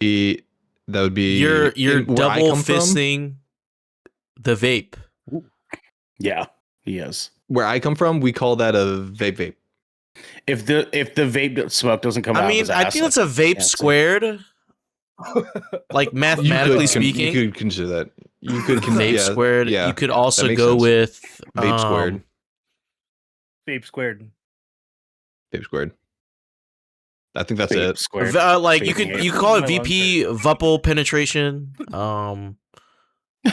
That would be you're double fisting the vape. Yeah, he is. Where I come from, we call that a vape. If the vape smoke doesn't come out, I mean, of his ass, I think it's a vape squared. Like mathematically speaking, you could consider that. You could vape squared. Yeah, you could also go with vape squared. Vape squared. Vape squared. I think that's it. Like you could call it VP Vupple penetration. I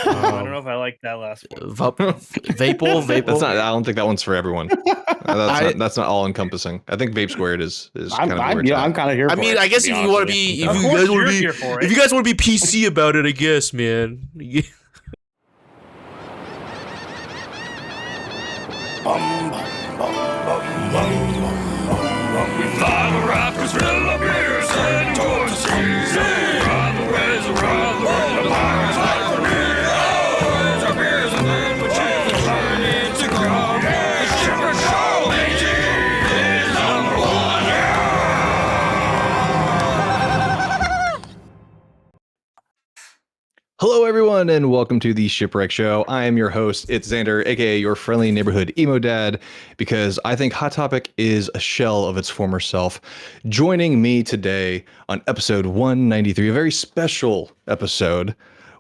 don't know if I like that last one. Vapple. That's not. I don't think that one's for everyone. That's not all encompassing. I think vape squared is kind of. I'm kind of here. I mean, I guess if you want to be, if you guys want to be PC about it, I guess, man. Hello, everyone, and welcome to the Shipwreck Show. I am your host. It's Xander, aka your friendly neighborhood emo dad, because I think Hot Topic is a shell of its former self. Joining me today on episode 193, a very special episode,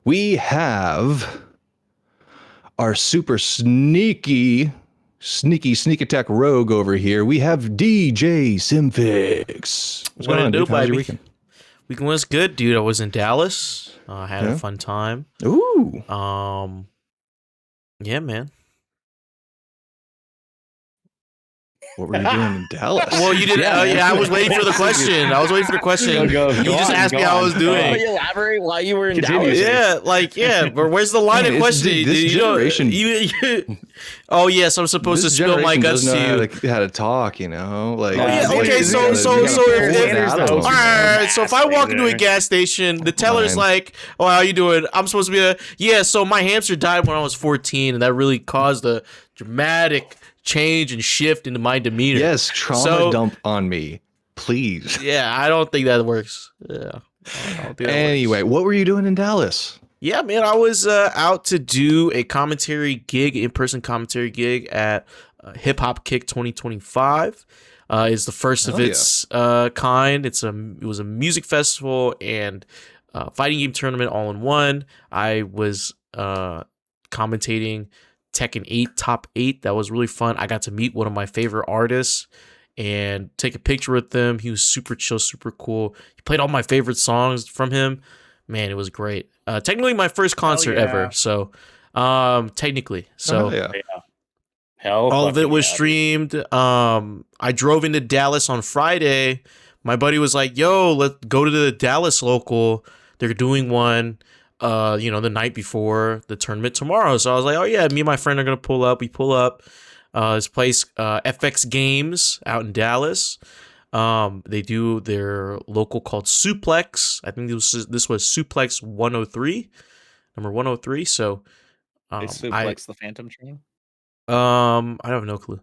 we have our super sneak attack rogue over here. We have DJ Simfix. What's going on, dude? How's your weekend? Weekend was good, dude. I was in Dallas. I had a fun time. Ooh. Yeah, man. What were you doing in Dallas? Well, you did. I was waiting for the question. You just asked me how I was doing. Can you elaborate why you were in Dallas? Yeah. But where's the line of questioning? This generation. Oh yes, I'm supposed to spill my guts to you. How to talk, you know? Like, okay. So if I walk into a gas station, the teller's like, "Oh, how you doing?" I'm supposed to be so my hamster died when I was 14, and that really caused a dramatic change and shift into my demeanor. Yes, trauma dump on me, please. Yeah, I don't think that works. Yeah. Anyway, what were you doing in Dallas? Yeah, man, I was out to do a in-person commentary gig at Hip Hop Kick 2025. It's the first of its kind. It was a music festival and fighting game tournament all in one. I was commentating Tekken 8 Top 8. That was really fun. I got to meet one of my favorite artists and take a picture with them. He was super chill, super cool. He played all my favorite songs from him. Man, it was great. Technically my first concert ever. So, technically. So, all of it was streamed. I drove into Dallas on Friday. My buddy was like, "Yo, let's go to the Dallas local. They're doing one the night before the tournament tomorrow." So I was like, "Oh yeah, me and my friend are gonna pull up." We pull up this place, FX Games out in Dallas. They do their local called Suplex. I think this was Suplex 103, number 103. So Suplex the Phantom Train. I have no clue.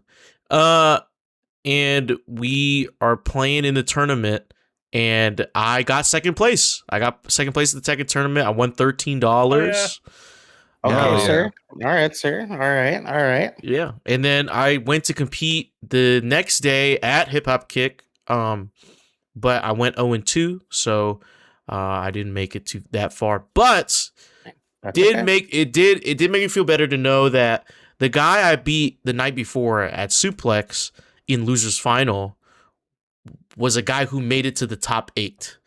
And we are playing in the tournament. And I got second place. I got second place at the Tekken tournament. I won $13. Okay, sir. All right, sir. All right. Yeah. And then I went to compete the next day at Hip Hop Kick. But I went 0-2, so I didn't make it to that far. But it did make me feel better to know that the guy I beat the night before at Suplex in Losers Final was a guy who made it to the top 8.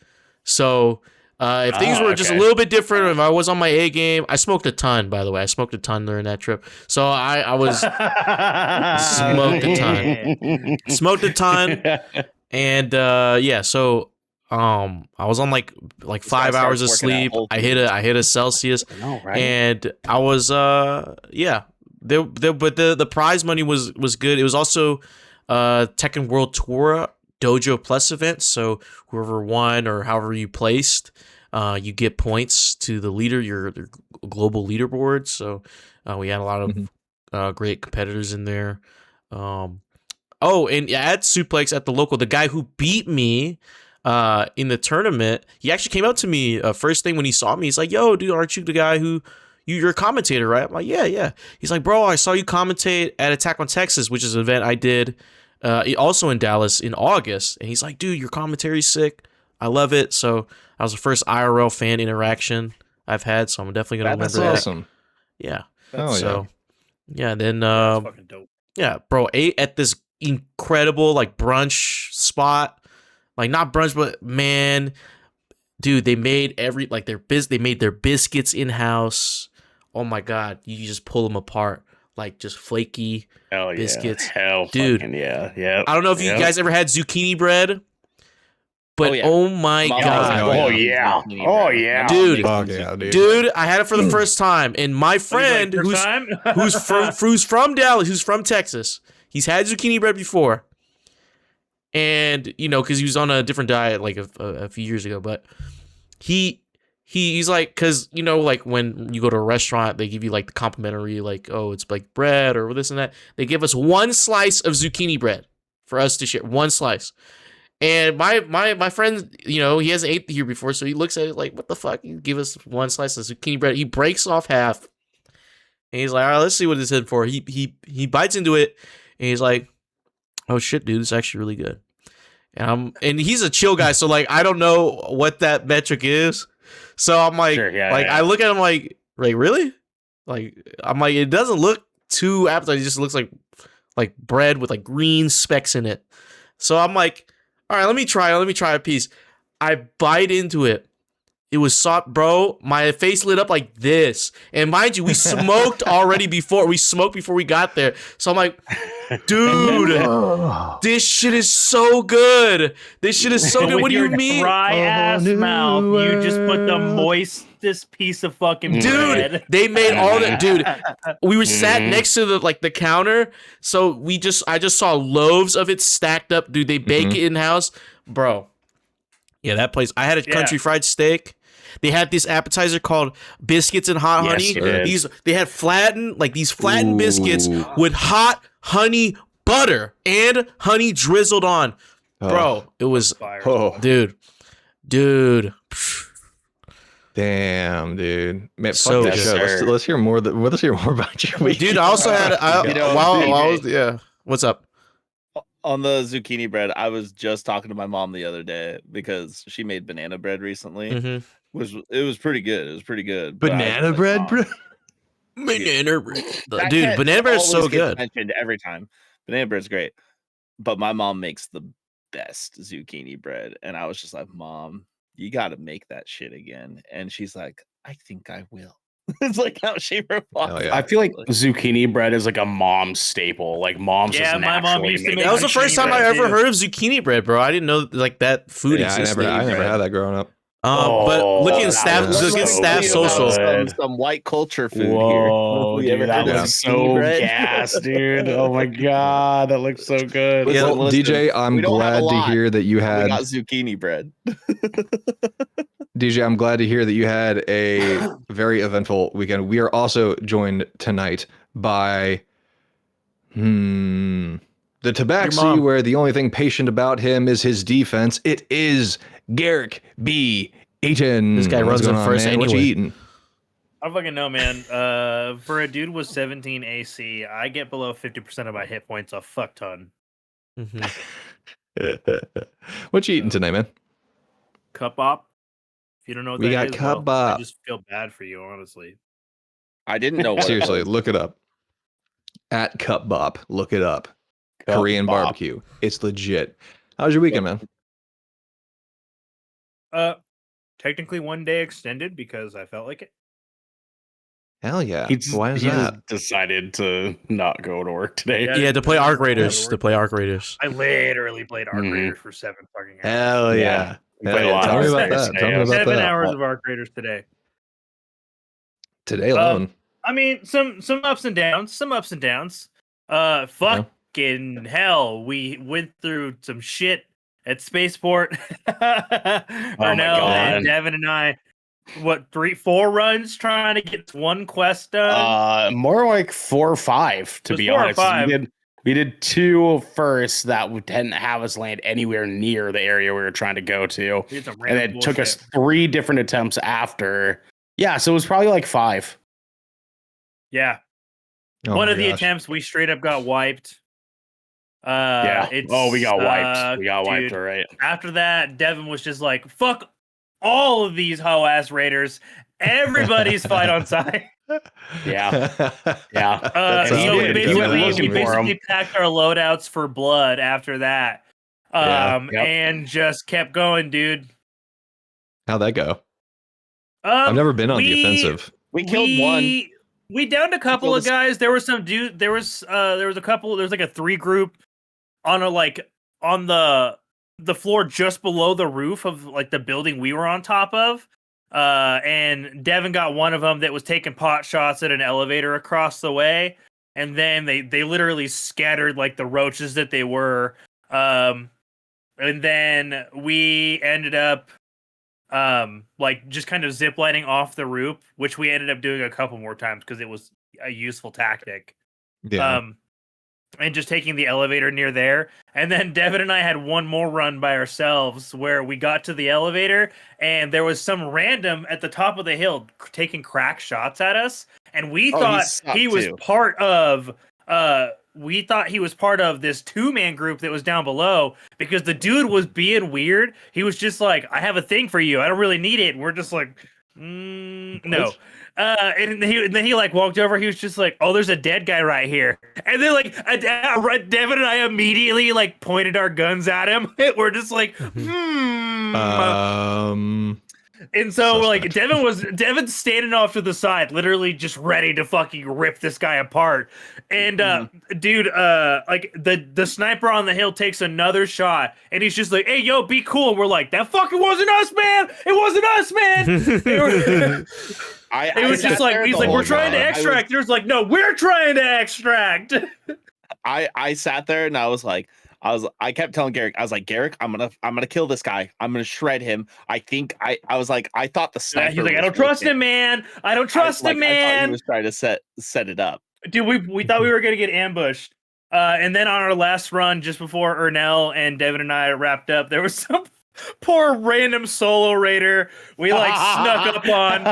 So if things were just a little bit different, if I was on my A game, I smoked a ton, by the way. I smoked a ton during that trip. So I was smoked a ton. And so I was on like 5 hours of sleep. I hit a Celsius. Know, right? And I was but the prize money was good. It was also Tekken World Tour Dojo Plus event, so whoever won or however you placed, you get points to the leader, your global leaderboard. So we had a lot of great competitors in there. And at Suplex at the local, the guy who beat me in the tournament, he actually came up to me first thing when he saw me. He's like, "Yo, dude, aren't you the guy who you're a commentator, right?" I'm like, "Yeah." He's like, "Bro, I saw you commentate at Attack on Texas, which is an event I did also in Dallas in August." And he's like, "Dude, your commentary's sick. I love it." So that was the first IRL fan interaction I've had, so I'm definitely gonna remember that. That's awesome. Yeah. Oh yeah. Then That's fucking dope. yeah, bro, ate at this incredible like brunch spot. Like not brunch, but man, dude, they made they made their biscuits in house. Oh my god, you just pull them apart like just flaky biscuits. Hell, dude, yeah. I don't know if you guys ever had zucchini bread, but oh my god, oh yeah, dude, dude, I had it for the first time, and my friend who's from Dallas, who's from Texas, he's had zucchini bread before. And because he was on a different diet like a few years ago, but he's like, because like when you go to a restaurant, they give you like the complimentary, like, oh, it's like bread or this and that. They give us one slice of zucchini bread for us to share, one slice. And my friend, he hasn't ate here before, so he looks at it like, what the fuck? You give us one slice of zucchini bread. He breaks off half, and he's like, all right, let's see what it's in for. He bites into it, and he's like, oh shit, dude, it's actually really good. And he's a chill guy, so like I don't know what that metric is. So I'm like, I look at him like really? Like I'm like, it doesn't look too appetizing. It just looks like bread with like green specks in it. So I'm like, all right, let me try a piece. I bite into it. It was soft, bro. My face lit up like this. And mind you, we smoked already before. We smoked before we got there. So I'm like, dude, this shit is so good. This shit is so good. What do you mean? Dry ass mouth. You just put the moistest piece of fucking bread. Dude, they made all that. Dude, we were sat next to the counter. So I just saw loaves of it stacked up. Dude, they bake it in house, bro. Yeah, that place. I had a country fried steak. They had this appetizer called biscuits and hot honey. They had flattened biscuits with hot honey butter and honey drizzled on. Bro, it was dude. Damn, dude. Man, So fuck this show. Let's hear more. Let's hear more about your week. Dude, I also had what's up? On the zucchini bread, I was just talking to my mom the other day because she made banana bread recently. Mm-hmm. It was pretty good. It was pretty good. Banana bread, bro. Banana bread, dude. Banana bread is so good. Mentioned every time. Banana bread's great, but my mom makes the best zucchini bread, and I was just like, Mom, you got to make that shit again. And she's like, I think I will. It's like how she replies. I feel like zucchini bread is like a mom staple. Like mom's just my mom used to make that was the first time I ever heard of zucchini bread, bro. I didn't know like that food existed. I never had that growing up. But look at Staff Social. Some white culture food Whoa, here. Dude, that looks so gas, dude. Oh my god, that looks so good. Yeah, DJ, I'm glad to hear that you had zucchini bread. DJ, I'm glad to hear that you had a very eventful weekend. We are also joined tonight by the Tabaxi, where the only thing patient about him is his defense. It is Garrick B. Eaton. This guy runs in first anyway. What you eating? I don't fucking know, man. For a dude with 17 AC, I get below 50% of my hit points a fuck ton. What you eating tonight, man? Cup op. If you don't know what we that got is, cup I op. just feel bad for you, honestly. I didn't know. Seriously, look it up. At Cup Bop, look it up. Korean barbecue. It's legit. How was your weekend, man? Technically 1 day extended because I felt like it. Hell yeah. Why is that? Just decided to not go to work today. Yeah, to play Arc Raiders. I literally played Arc Raiders for 7 fucking hours. Hell yeah. Tell me about that. Tell me about 7 hours of Arc Raiders today. Today alone. I mean, some ups and downs. Fucking hell. We went through some shit at Spaceport. Ernell and Devin and I, 3-4 runs trying to get one quest done? More like 4 or 5, to be honest. We did 2 first that didn't have us land anywhere near the area we were trying to go to. And it took us 3 different attempts after. Yeah, so it was probably like 5. Yeah. Oh One my of the gosh. attempts we straight up got wiped. Yeah. We got wiped. We got wiped, dude, all right. After that, Devin was just like, fuck all of these hoe ass raiders. Everybody's fight on site. Yeah. Yeah. That So sounds like a we Devin basically packed our loadouts for blood after that. Yeah. And just kept going, dude. How'd that go? I've never been on the offensive. We killed one. We downed a couple of guys. There was some dude. There was a couple. There was like a 3 group on the floor just below the roof of like the building we were on top of. And Devin got one of them that was taking pot shots at an elevator across the way, and then they literally scattered like the roaches that they were. And then we ended up like just kind of ziplining off the roof, which we ended up doing a couple more times because it was a useful tactic. Yeah. And just taking the elevator near there. And then Devin and I had one more run by ourselves where we got to the elevator and there was some random at the top of the hill taking crack shots at us. And we thought he was part of this 2-man group that was down below because the dude was being weird. He was just like, I have a thing for you. I don't really need it. And we're just like, no. And then he like walked over. He was just like, "Oh, there's a dead guy right here." And then like Devin and I immediately like pointed our guns at him. We're just like, And so like Devin's standing off to the side, literally just ready to fucking rip this guy apart. And dude, like the sniper on the hill takes another shot, and he's just like, "Hey, yo, be cool." And we're like, "That fucking wasn't us, man. It wasn't us, man." It was just like, he's like, "We're trying to extract." There's like, "No, we're trying to extract." I sat there and I kept telling Garrick, I was like, "Garrick, I'm gonna kill this guy. I'm gonna shred him." I was like, I thought the sniper. He's like, "I don't trust him, man. I don't trust him, man." I thought he was trying to set it up. Dude, we thought we were gonna get ambushed. And then on our last run, just before Ernell and Devin and I wrapped up, there was some poor random solo raider we like snuck up on,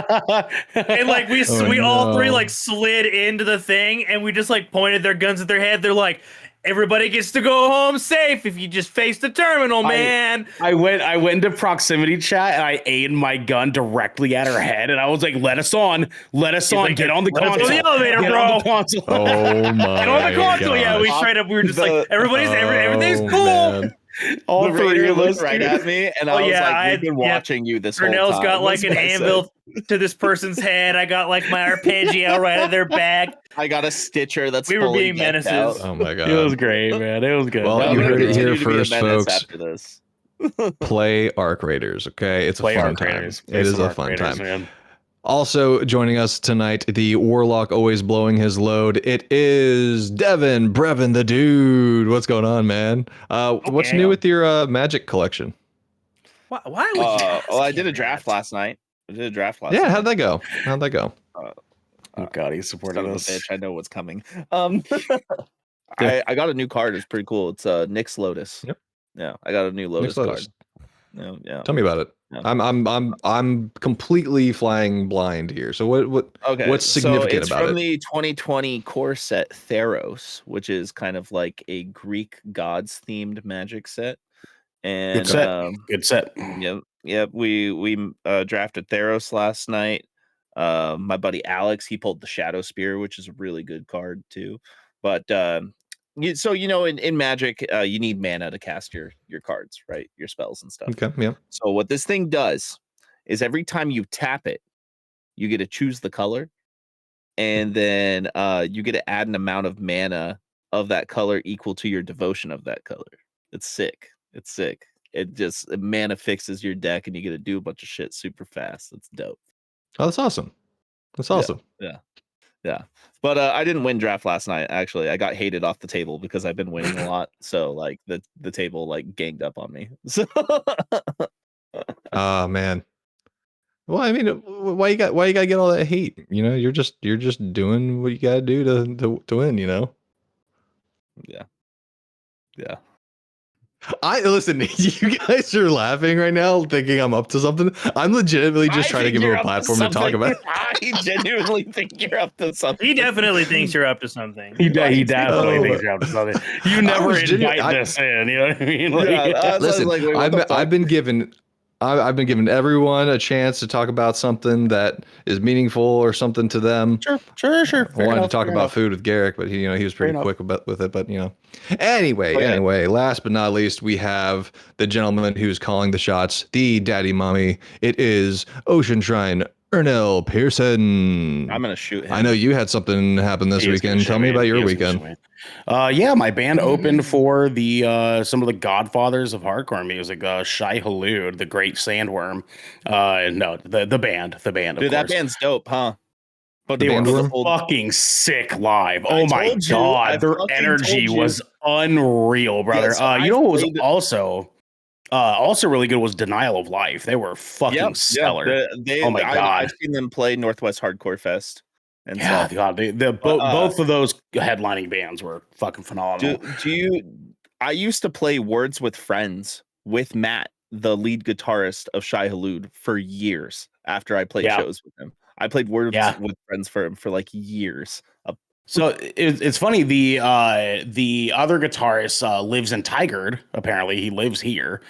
and like we all 3 like slid into the thing, and we just like pointed their guns at their head. They're like, "Everybody gets to go home safe if you just face the terminal, man." I went into proximity chat and I aimed my gun directly at her head, and I was like, "Let us on, like, get on the console, the elevator, get bro. On the console. Oh my! Get on the console." Gosh. Yeah, we straight up. We were just like, everything's cool. Man. All 3 looked right at me, and I was like, "We've been watching you this whole time." Ernell's got like an anvil to this person's head. I got like my arpeggio right at their back. I got a Stitcher that's we were being menaces. Out. Oh my god! It was great, man. It was good. Well, you heard it here first, folks. After this. Play Arc Raiders, okay? It's a fun time. It is a fun time. Man. Also joining us tonight, the Warlock always blowing his load. It is Devin, Brevin, the dude. What's going on, man? What's new with your Magic collection? Why would you ask I did a draft last night. Yeah, how'd that go? Oh god, he's supporting us. Bitch, I know what's coming. I got a new card. It's pretty cool. It's Nyx Lotus. Yep. Yeah, I got a new Lotus card. Yeah. Tell me about it. Yeah. I'm completely flying blind here. So what's significant it's about it? From the 2020 core set Theros, which is kind of like a Greek gods themed Magic set. And good set. Yep. We drafted Theros last night. My buddy Alex, he pulled the Shadow Spear, which is a really good card too. But in Magic, you need mana to cast your cards, right? Your spells and stuff. Okay, yeah. So what this thing does is every time you tap it, you get to choose the color, and then you get to add an amount of mana of that color equal to your devotion of that color. It's sick. It mana fixes your deck, and you get to do a bunch of shit super fast. It's dope. Oh, that's awesome. Yeah. But I didn't win draft last night. Actually, I got hated off the table because I've been winning a lot. So like the table like ganged up on me. So man. Well, I mean, why you gotta get all that hate? You know, you're just doing what you gotta do to win. You know. Yeah. Yeah. I listen. You guys are laughing right now, thinking I'm up to something. I'm legitimately just trying to give him a platform to talk about. I genuinely think you're up to something. He definitely thinks you're up to something. He definitely Oh, thinks you're up to something. You never invite this in. You know what I mean? Like, Yeah, listen, like, wait, what the fuck? I've been given. I've been giving everyone a chance to talk about something that is meaningful or something to them. Sure. I wanted to talk about food with Garrick, but he was pretty quick with it. But anyway, last but not least, we have the gentleman who's calling the shots, the daddy mommy. It is Ocean Shrine Ernell Pearson. I'm gonna shoot him. I know you had something happen this weekend. Tell me about your weekend. Yeah, my band opened for the some of the godfathers of hardcore music, Shai Hulud, the Great Sandworm. No, the band, of Dude, that course. band's dope, huh? But They were Bandworm? fucking sick live. Oh my god, their energy was unreal, brother. Yeah, so you know what was also really good was Denial of Life. They were fucking stellar. Oh my god, I've seen them play Northwest Hardcore Fest. And yeah, god, both of those headlining bands were fucking phenomenal. I used to play Words with Friends with Matt, the lead guitarist of Shai Hulud, for years after I played shows with him. I played Words with Friends for him for like years. So it's funny. The other guitarist lives in Tigard. Apparently, he lives here.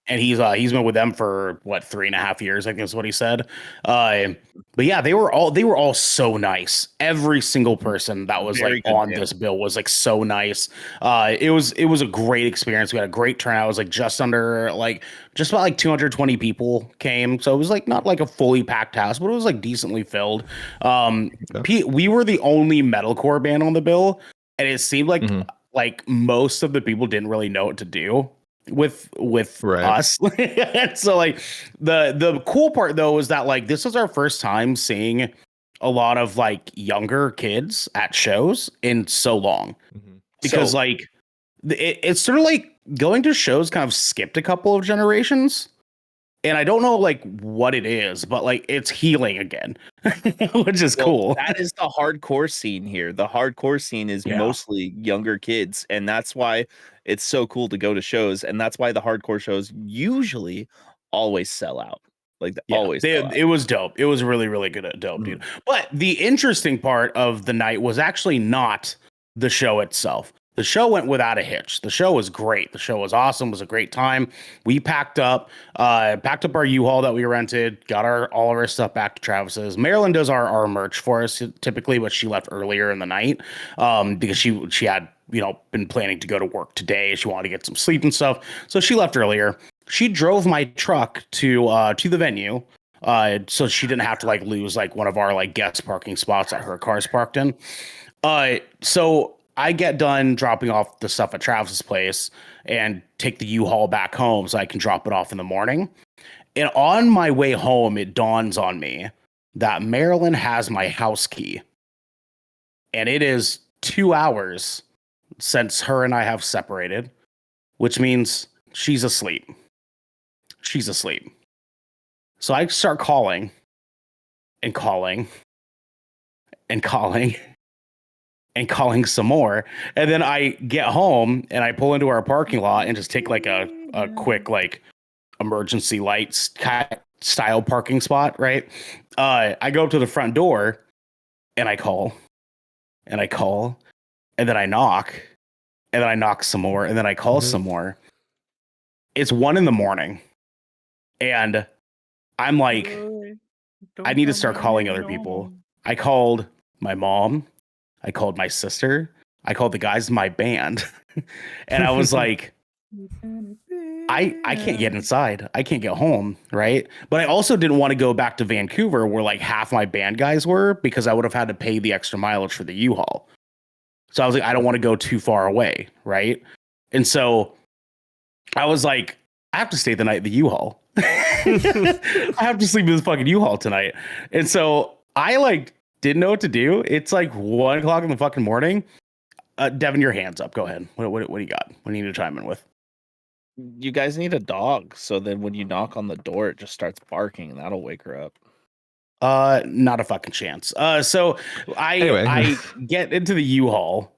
And he's been with them for what 3.5 years, I think is what he said. But yeah, they were all so nice. Every single person that was like on this bill was like so nice. It was a great experience. We had a great turnout. It was like just about like 220 people came. So it was like not like a fully packed house, but it was like decently filled. We were the only metalcore band on the bill, and it seemed like most of the people didn't really know what to do with us. So like the cool part though is that like this was our first time seeing a lot of like younger kids at shows in so long, because like it's sort of like going to shows kind of skipped a couple of generations, and I don't know like what it is, but like it's healing again, which is cool. That is the hardcore scene here. The hardcore scene is mostly younger kids, and that's why it's so cool to go to shows, and that's why the hardcore shows usually always sell out. It was dope. It was really, really good at dope, dude. But the interesting part of the night was actually not the show itself. The show went without a hitch. The show was great. The show was awesome. It was a great time. We packed up our U-Haul that we rented, got all of our stuff back to Travis's. Marilyn does our merch for us typically, but she left earlier in the night because she had been planning to go to work today. She wanted to get some sleep and stuff, so she left earlier. She drove my truck to the venue, so she didn't have to like lose like one of our like guest parking spots that her car's parked in. So I get done dropping off the stuff at Travis's place and take the U-Haul back home so I can drop it off in the morning. And on my way home, it dawns on me that Marilyn has my house key. And it is 2 hours since her and I have separated, which means she's asleep. She's asleep. So I start calling and calling and calling and calling some more. And then I get home and I pull into our parking lot and just take like a quick like emergency lights style parking spot, right? I go up to the front door and I call and I call and then I knock and then I knock some more and then I call some more. It's 1 a.m. and I'm like, I need to start calling other people. I called my mom. I called my sister. I called the guys in my band. And I was like, I can't get inside. I can't get home, right? But I also didn't want to go back to Vancouver where like half my band guys were, because I would have had to pay the extra mileage for the U-Haul. So I was like, I don't want to go too far away, right? And so I was like, I have to stay the night at the U-Haul. I have to sleep in this fucking U-Haul tonight. And so I like didn't know what to do. It's like 1 o'clock in the fucking morning. Devin, your hands up. Go ahead. What do you got? What do you need to chime in with? You guys need a dog, so then when you knock on the door, it just starts barking, and that'll wake her up. Not a fucking chance. So I get into the U-Haul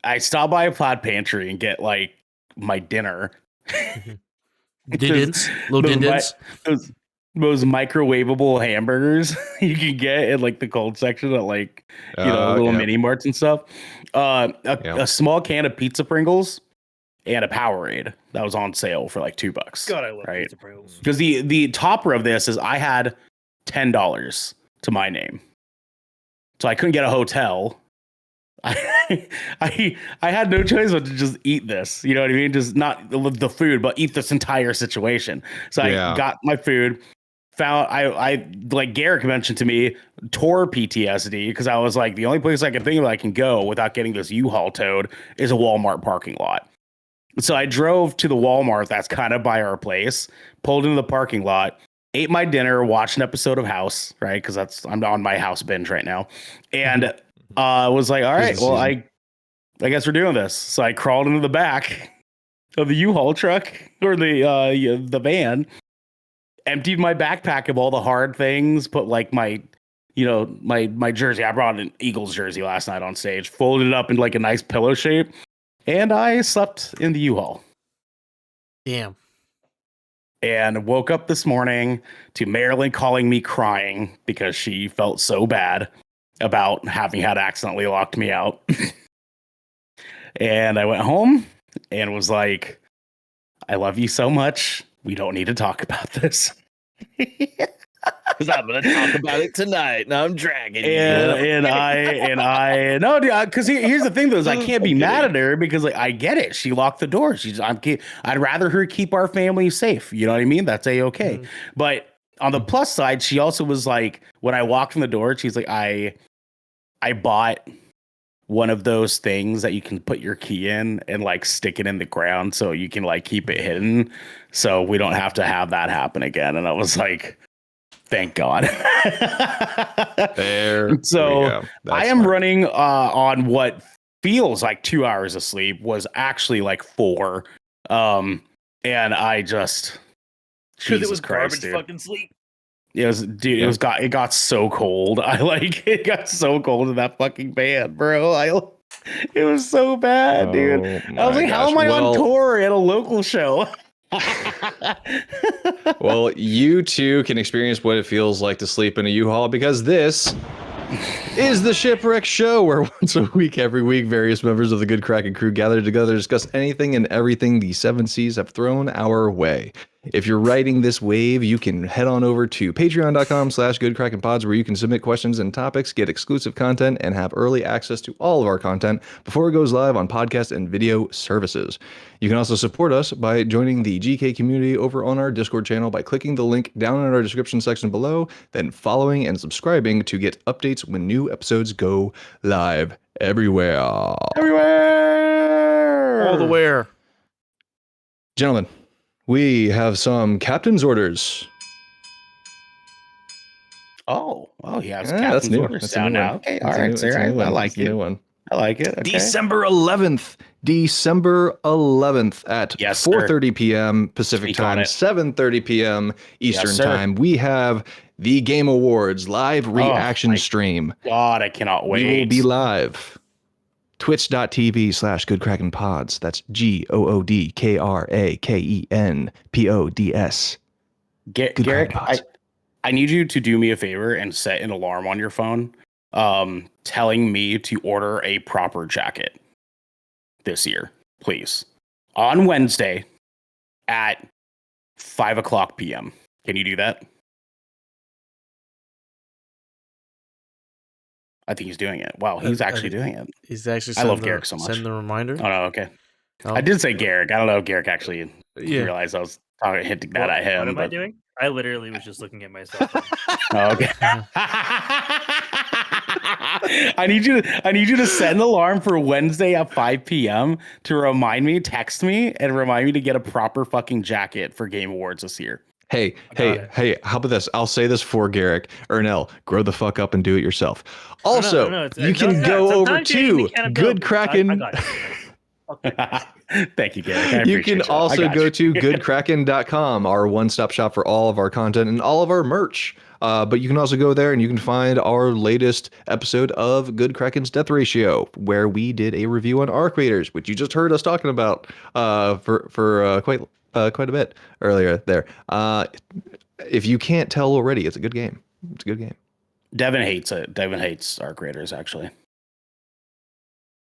I stop by a Plaid Pantry and get like my dinner. Dindins, little those, dindins. those microwavable hamburgers you can get in like the cold section at like little mini marts and stuff. A small can of pizza Pringles and a Powerade that was on sale for like $2. God, I love pizza Pringles. Because the topper of this is I had $10 to my name, so I couldn't get a hotel. I had no choice but to just eat this. You know what I mean? Just not the food, but eat this entire situation. So I got my food. Found I like Garrick mentioned to me, tour PTSD, because I was like, the only place I can think of I can go without getting this U-Haul towed is a Walmart parking lot. So I drove to the Walmart that's kind of by our place, pulled into the parking lot, ate my dinner, watched an episode of House, right? Because I'm on my House binge right now, and was like, all right, well, I guess we're doing this. So I crawled into the back of the U-Haul truck or the van, emptied my backpack of all the hard things, put like my jersey. I brought an Eagles jersey last night on stage, folded it up in like a nice pillow shape, and I slept in the U-Haul. Damn. And woke up this morning to Marilyn calling me crying because she felt so bad about having had accidentally locked me out. And I went home and was like, I love you so much. We don't need to talk about this. Because I'm going to talk about it tonight. Now I'm dragging you. No, dude, because here's the thing, though, is I can't be mad at her because like I get it. She locked the door. I'd rather her keep our family safe. You know what I mean? That's A-okay. But on the plus side, she also was like, when I walked in the door, she's like, I bought one of those things that you can put your key in and like stick it in the ground so you can like keep it hidden so we don't have to have that happen again. And I was like, thank God. So I am running on what feels like 2 hours of sleep, was actually like 4. And I just, because it was Christ, garbage fucking sleep. It got so cold. It got so cold in that fucking band, bro. It was so bad, dude. I was like, how am I on tour at a local show? Well, you too can experience what it feels like to sleep in a U-Haul, because this is the Shipwreck Show, where once a week, every week, various members of the Good Kraken crew gather together to discuss anything and everything the seven seas have thrown our way. If you're riding this wave, you can head on over to patreon.com/goodkrakenpods, where you can submit questions and topics, get exclusive content, and have early access to all of our content before it goes live on podcast and video services. You can also support us by joining the GK community over on our Discord channel by clicking the link down in our description section below, then following and subscribing to get updates when new episodes go live everywhere. All the where. Gentlemen, we have some captain's orders. Oh, yeah, it's captain's orders down now. Okay, all right, sir. I like it. I like it. Okay. December 11th at 4:30 p.m. Pacific time, 7:30 p.m. Eastern time. We have the Game Awards live reaction stream. God, I cannot wait. We will be live. Twitch.tv/GoodKrakenPods. That's GoodKrakenPods. Garrick, I need you to do me a favor and set an alarm on your phone, telling me to order a proper jacket this year, please. On Wednesday at 5:00 p.m. Can you do that? I think he's doing it. Wow, he's actually doing it. He's actually. I love Garrick so much. Send the reminder. Oh no, okay. I did say Garrick. I don't know if Garrick actually realized I was hitting that at him. What am I doing? I literally was just looking at myself. Oh, okay. I need you to set an alarm for Wednesday at 5 p.m. to remind me, text me, and remind me to get a proper fucking jacket for Game Awards this year. Hey, how about this? I'll say this for Garrick. Ernell, grow the fuck up and do it yourself. Also, you can go over to Good Kraken. Thank you, Garrick. I You appreciate can you. I also got go you. to goodkraken.com, our one-stop shop for all of our content and all of our merch. But you can also go there and you can find our latest episode of Good Kraken's Death Ratio, where we did a review on Arc Raiders, which you just heard us talking about for quite a bit earlier there. If you can't tell already, it's a good game. It's a good game. Devin hates it. Devin hates Arc Raiders, actually.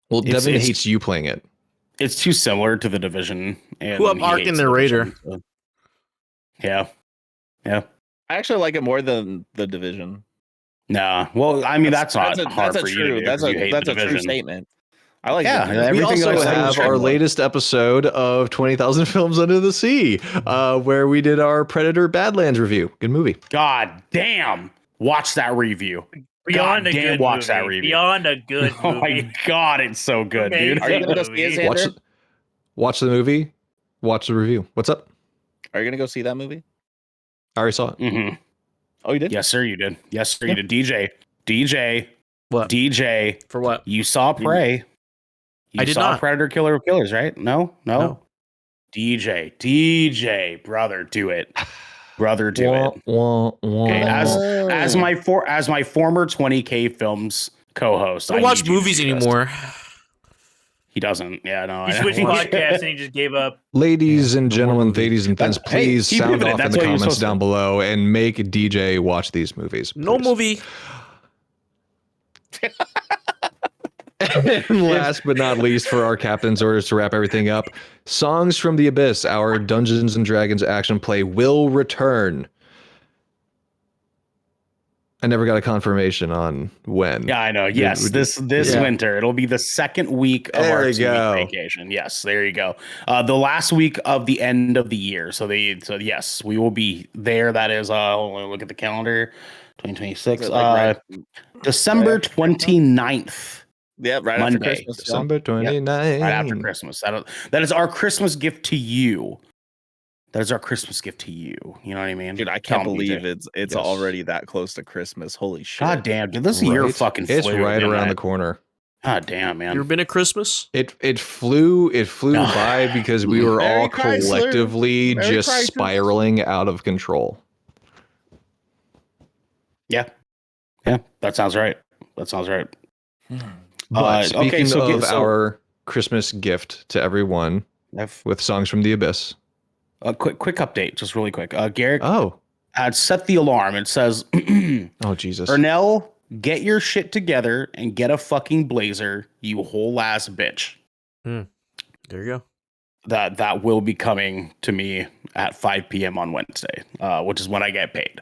Well, It's- Devin it's- hates you playing it. It's too similar to the Division. And Who up he Arc hates in the the Division, Raider? so- Yeah. Yeah. I actually like it more than the Division. Nah. Well, I mean, that's not hard that's for a you to true. do That's 'cause a you hate that's the a true Division. statement. I like Yeah, the We everything also that I said have was our true. latest episode of 20,000 Films Under the Sea, where we did our Predator Badlands review. Good movie. God damn. Watch that review. Beyond God a damn, good watch movie. that review. Beyond a good Oh movie. my God, it's so good, dude. Are you gonna go see movie. it, Watch, Xander? watch the movie. Watch the review. What's up? Are you gonna go see that movie? I already saw it. Mhm. Oh, you did? Yes, sir, you did. Yes, sir, Yeah. you did. DJ, What? DJ, For what? you saw Prey. You I did saw not. Predator Killer of Killers, right? No? No. DJ, brother, do it. Brother, do it. Okay, Oh. as my former 20K Films co-host, I don't I watch need you to movies do this. anymore. He doesn't. Yeah, no. He I switched know. podcasts and he just gave up. Ladies and gentlemen, ladies and That's- fans, please hey, he sound pivoted. off in That's the what he was comments supposed to. down below and make DJ watch these movies. No please. movie. And last but not least, for our captain's orders to wrap everything up, Songs from the Abyss, our Dungeons and Dragons action play, will return. I never got a confirmation on when. Yeah, I know. Yes, this Yeah. winter. It'll be the second week of There our you 2 week go. vacation. Yes, there you go. The last week of the end of the year. So yes, we will be there. That is hold on, look at the calendar. 2026. Is it like December right after Christmas? 29th. Yeah, right Monday. after Christmas. December 29th. Right after Christmas. That is our Christmas gift to you. That is our Christmas gift to you. You know what I mean? Dude, I Tell can't me, believe DJ. it's Yes. already that close to Christmas. Holy shit. God damn, dude. This year Right? fucking It's flew, right didn't around it? the corner. God damn, You ever man. been at Christmas? It flew by because we were Merry all Chrysler. collectively Merry just Chrysler. spiraling out of control. Yeah. Yeah, that sounds right. That sounds right. But okay, speaking so of our Christmas gift to everyone with Songs from the Abyss. A quick update, just really quick. Garrick Oh. had set the alarm. It says, Oh, Jesus. Ernell, get your shit together and get a fucking blazer, you whole ass bitch. There you go. That will be coming to me at 5 p.m. on Wednesday, which is when I get paid,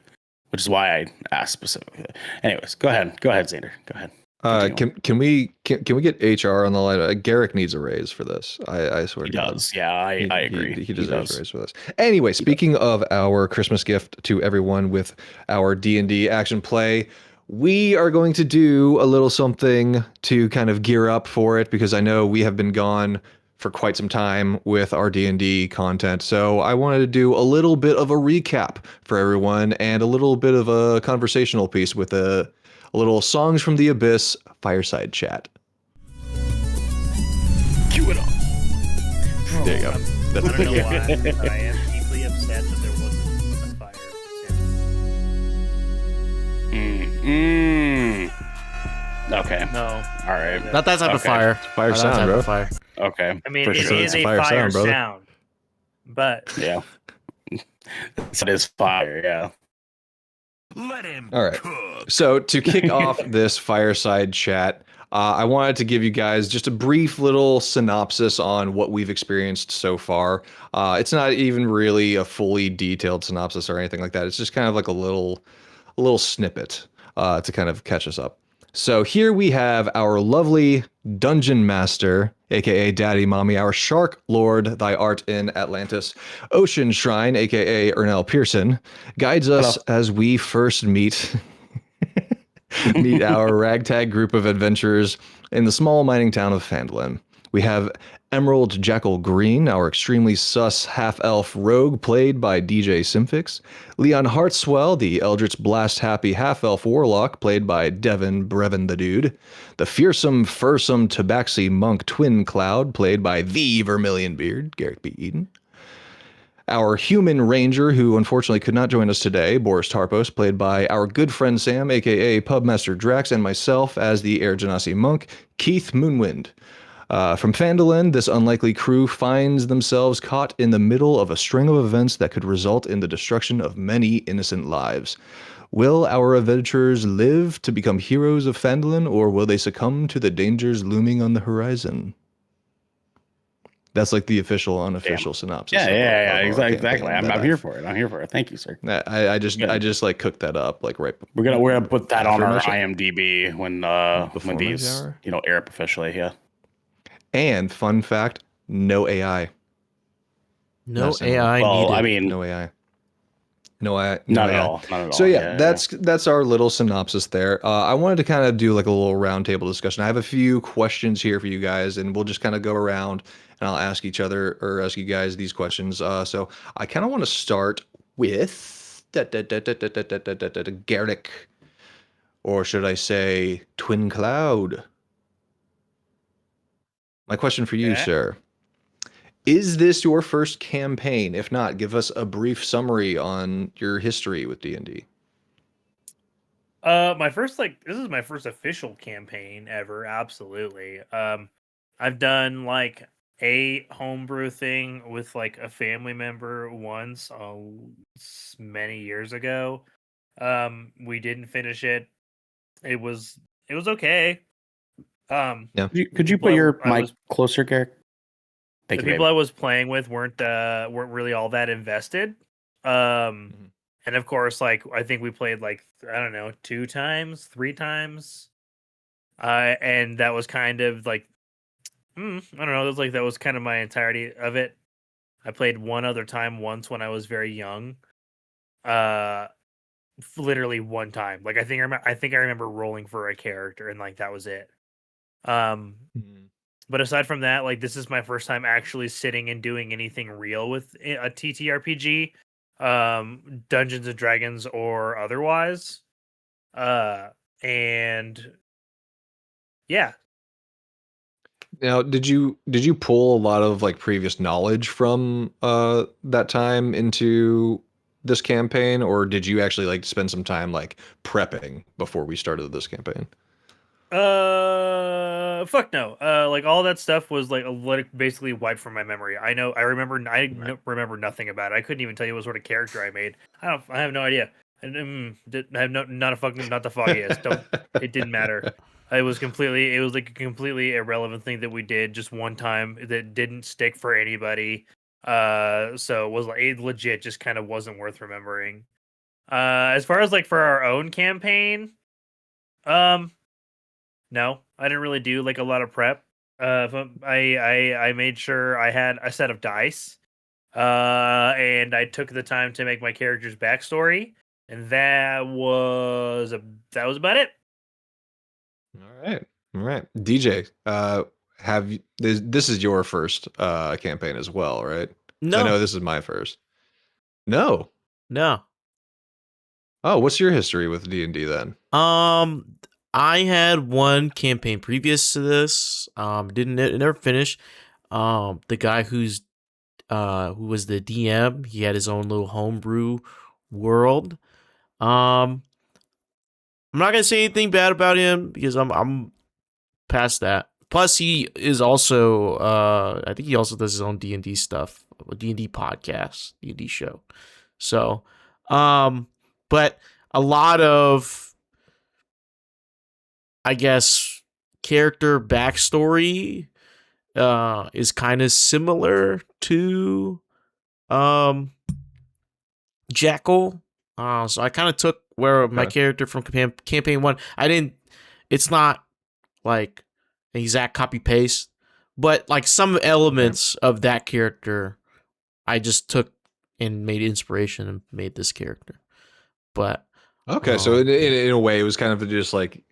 which is why I asked specifically. Anyways, go ahead, Xander. Go ahead. Can we get HR on the line? Garrick needs a raise for this. I swear He to God. does. Yeah, I agree. He deserves a raise for this. Anyway, speaking of our Christmas gift to everyone with our D&D action play, we are going to do a little something to kind of gear up for it because I know we have been gone for quite some time with our D&D content. So I wanted to do a little bit of a recap for everyone and a little bit of a conversational piece with a little Songs from the Abyss fireside chat. Cue it up. There you go. I That's don't know why, but I am deeply upset that there wasn't a fire. Okay. No. All right. Not that type of Okay. fire. fire Not that sound, type bro. of fire. Okay. I mean, For it sure. is It's a fire fire sound, brother. sound. But Yeah. It is fire. Yeah. All right. So to kick off this fireside chat, I wanted to give you guys just a brief little synopsis on what we've experienced so far. It's not even really a fully detailed synopsis or anything like that. It's just kind of like a little snippet to kind of catch us up. So here we have our lovely dungeon master, aka Daddy Mommy, our Shark Lord, thy art in Atlantis, Ocean Shrine, aka Ernell Pearson, guides us as we first meet our ragtag group of adventurers in the small mining town of Phandalin. We have Emerald Jackal Green, our extremely sus half-elf rogue played by DJ Simfix. Leon Hartswell, the Eldritch Blast Happy half-elf warlock played by Devin Brevin the Dude. The fearsome, fursome Tabaxi monk Twin Cloud played by the Vermilion Beard, Garrick B. Eden. Our human ranger, who unfortunately could not join us today, Boris Tarpos, played by our good friend Sam, aka Pubmaster Drax, and myself as the Air Genasi monk, Keith Moonwind. From Phandalin, this unlikely crew finds themselves caught in the middle of a string of events that could result in the destruction of many innocent lives. Will our adventurers live to become heroes of Phandalin, or will they succumb to the dangers looming on the horizon? That's like the official, unofficial synopsis. Yeah, of our exactly. campaign I'm here for it. I'm here for it. Thank you, sir. I just like cooked that up like right. We're gonna put that on our After my IMDb when Before my these shower? air up officially. Yeah. And fun fact, no AI. No Not similar. AI Well, needed. I mean, No AI. No AI. not at AI. all. Not at all. So yeah, that's our little synopsis there. I wanted to kind of do like a little roundtable discussion. I have a few questions here for you guys, and we'll just kind of go around and I'll ask each other or ask you guys these questions. So I kind of want to start with Garrick, or should I say Twin Cloud? My question for you, Okay. sir. Is this your first campaign? If not, give us a brief summary on your history with D&D. My first this is my first official campaign ever. Absolutely. I've done like a homebrew thing with like a family member once, many years ago. We didn't finish it. It was okay. Yeah. Could you put your mic closer, Garrick? Thank the you, people baby. I was playing with weren't really all that invested. And of course, like I think we played like I don't know 2 times, 3 times, and that was kind of like I don't know. That was kind of my entirety of it. I played one other time once when I was very young. Literally one time. Like I think I remember rolling for a character and like that was it. But aside from that, like this is my first time actually sitting and doing anything real with a TTRPG, Dungeons and Dragons or otherwise. And yeah. Now, did you pull a lot of like previous knowledge from that time into this campaign, or did you actually like spend some time like prepping before we started this campaign? Fuck no. Like all that stuff was like basically wiped from my memory. I remember nothing about it. I couldn't even tell you what sort of character I made. I have no idea. And I have not the foggiest. It didn't matter. It was like a completely irrelevant thing that we did just one time that didn't stick for anybody. So it was like it legit just kind of wasn't worth remembering. As far as like for our own campaign, no, I didn't really do like a lot of prep. I made sure I had a set of dice, and I took the time to make my character's backstory, and that was about it. All right. DJ, this is your first campaign as well, right? No. I know this is my first. No. Oh, what's your history with D&D then? I had one campaign previous to this. It never finished. The guy who was the DM, he had his own little homebrew world. I'm not gonna say anything bad about him because I'm past that. Plus, he is also I think he also does his own D&D stuff, a D&D podcast, D&D show. So, but a lot of, I guess, character backstory is kind of similar to Jackal. So I kind of took where my character from campaign 1. It's not like an exact copy paste, but like some elements of that character I just took and made inspiration and made this character. But Okay, so in a way, it was kind of just like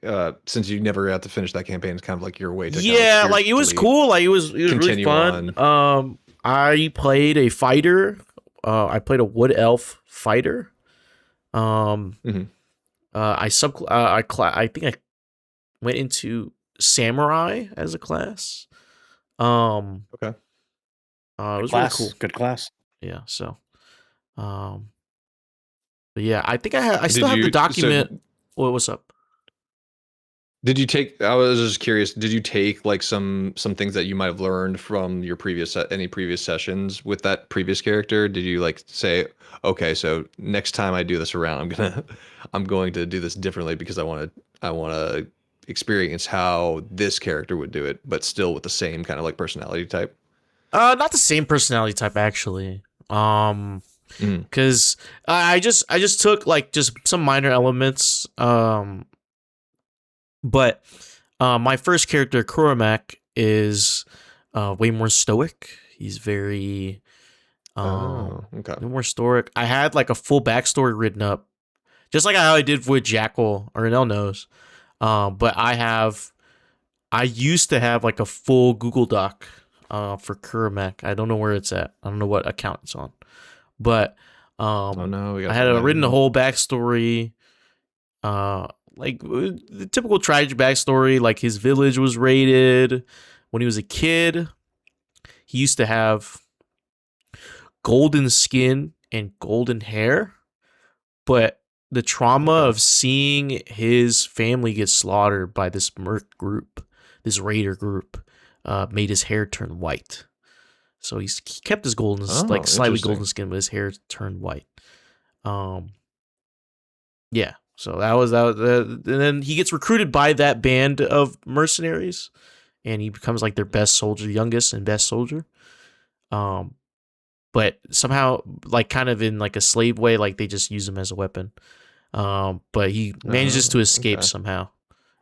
since you never got to finish that campaign, it's kind of like your way to Yeah, like it was cool. Like it was really continue fun. on. I played a fighter. I played a wood elf fighter. Mhm. I think I went into samurai as a class. Okay. It was really Class, cool. good class. Yeah. So, but yeah, I think I Did still have the you- document. What's up? Did you take? I was just curious. Did you take like some things that you might have learned from your any previous sessions with that previous character? Did you like say, okay, so next time I do this around, I'm going to do this differently because I want to experience how this character would do it, but still with the same kind of like personality type. Not the same personality type actually. Because I just took like just some minor elements. But my first character, Kuromak, is way more stoic. He's very Okay. way more stoic. I had like a full backstory written up, just like how I did with Jackal or Ernell knows. But I used to have like a full Google Doc for Kuromak. I don't know where it's at. I don't know what account it's on. But Oh no, we I got had written a whole backstory. Like the typical tragic backstory, like his village was raided when he was a kid. He used to have golden skin and golden hair, but the trauma of seeing his family get slaughtered by this merc group, this raider group, made his hair turn white. So he kept his golden, like slightly golden skin, but his hair turned white. Yeah. So that was and then he gets recruited by that band of mercenaries, and he becomes like their best soldier, youngest and best soldier. But somehow, like kind of in like a slave way, like they just use him as a weapon. But he manages to escape somehow.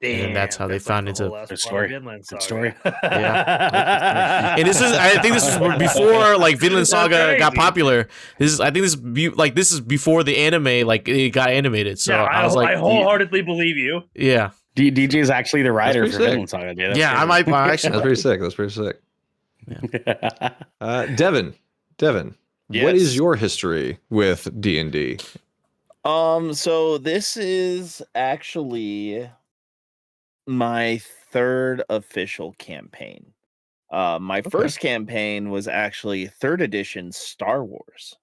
Damn, and that's how they found like into Good story. Good story. yeah. And I think this is before like Vinland Saga got popular. I think this is before the anime like it got animated. So yeah, I was like, I wholeheartedly believe you. yeah, DJ is actually the writer for pretty sick. Vinland Saga. Dude. yeah. I might actually. That's pretty sick. That's pretty sick. Devin, what is Yes. your history with D&D? So this is actually my third official campaign. My first campaign was actually 3rd edition Star Wars,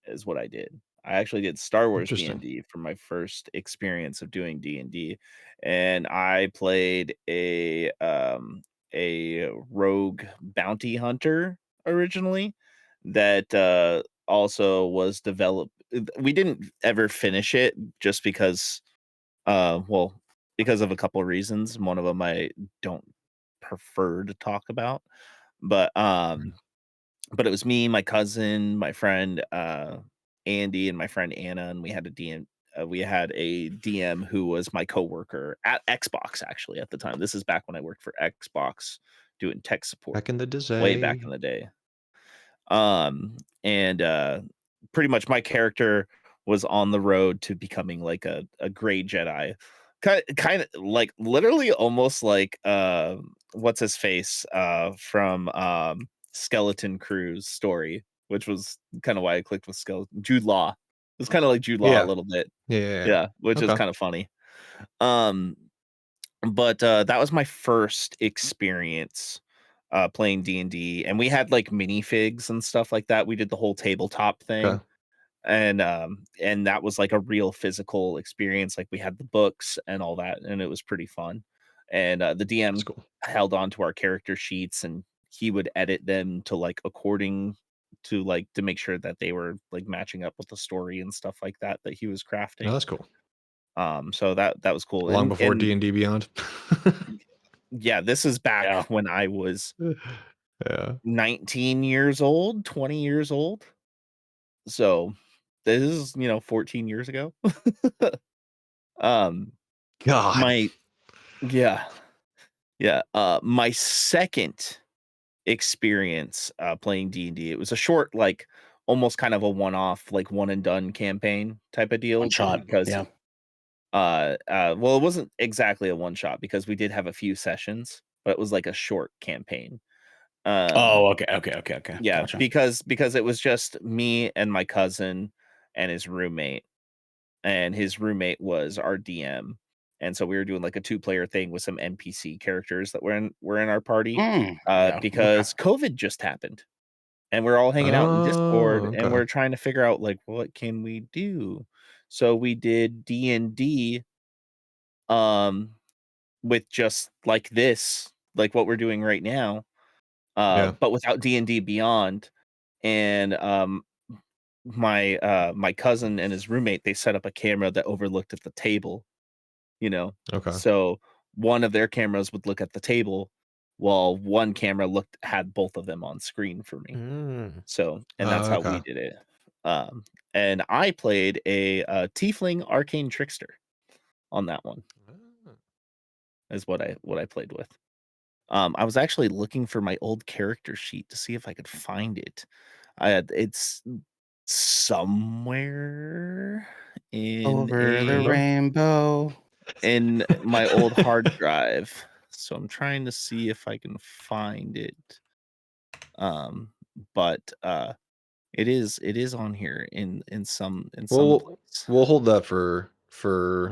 is what I did. I actually did Star Wars D&D for my first experience of doing D&D, and I played a rogue bounty hunter originally that also was developed. We didn't ever finish it just because because of a couple of reasons. One of them I don't prefer to talk about, but it was me, my cousin, my friend Andy, and my friend Anna, and we had a DM who was my coworker at Xbox actually at the time. This is back when I worked for Xbox doing tech support. Back in the day. Way back in the day. And pretty much my character was on the road to becoming like a gray Jedi. Kind of like literally almost like what's his face from Skeleton Crew's story, which was kind of why I clicked with Jude Law. It was kind of like Jude Law a little bit. Yeah, which is kind of funny. But that was my first experience playing D&D, and we had like minifigs and stuff like that. We did the whole tabletop thing. And that was like a real physical experience. Like we had the books and all that, and it was pretty fun. And the DM held on to our character sheets, and he would edit them to like according to like to make sure that they were like matching up with the story and stuff like that he was crafting. Oh, that's cool. So that was cool. Long before D&D Beyond. Yeah, this is back when I was 19 years old, 20 years old. So this is 14 years ago. God. My second experience playing D&D, it was a short, like almost kind of a one-off, like one and done campaign type of deal. One shot, because Well, it wasn't exactly a one shot because we did have a few sessions, but it was like a short campaign. Okay. Yeah, Gotcha. because it was just me and my cousin and his roommate, and his roommate was our DM, and so we were doing like a 2-player thing with some NPC characters that were in our party, Yeah. Okay. because COVID just happened, and we're all hanging out in Discord, Oh, and okay. we're trying to figure out like what can we do. So we did D&D, um, with just like this, like what we're doing right now, Yeah. but without D&D Beyond. And my cousin and his roommate, they set up a camera that overlooked at the table, you know. Okay. So one of their cameras would look at the table, while one camera had both of them on screen for me. Mm. So, and that's how we Okay. did it. And I played a tiefling arcane trickster on that one, is what I played with. I was actually looking for my old character sheet to see if I could find it. It's somewhere in Over the rainbow. my old hard drive. So I'm trying to see if I can find it. But it is on here in some Well, place. we'll hold that for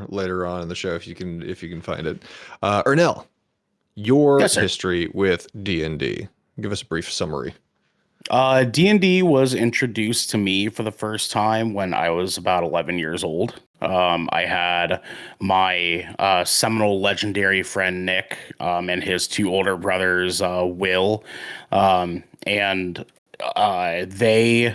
later on in the show if you can find it. Ernell, your Yes, sir. history with D&D. Give us a brief summary. D&D was introduced to me for the first time when I was about 11 years old. I had my seminal legendary friend Nick, and his two older brothers, Will, and they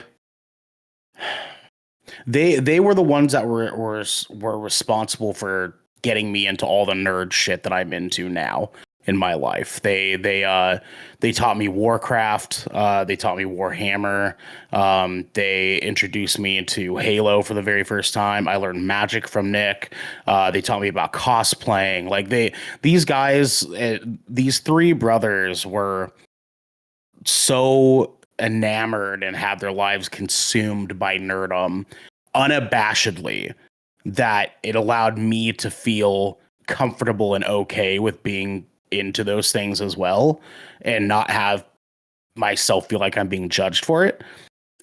were the ones that were responsible for getting me into all the nerd shit that I'm into now in my life. They taught me Warcraft. They taught me Warhammer. They introduced me into Halo for the very first time. I learned magic from Nick. They taught me about cosplaying. Like these guys, these three brothers were so enamored and had their lives consumed by nerdom unabashedly that it allowed me to feel comfortable and okay with being into those things as well and not have myself feel like I'm being judged for it.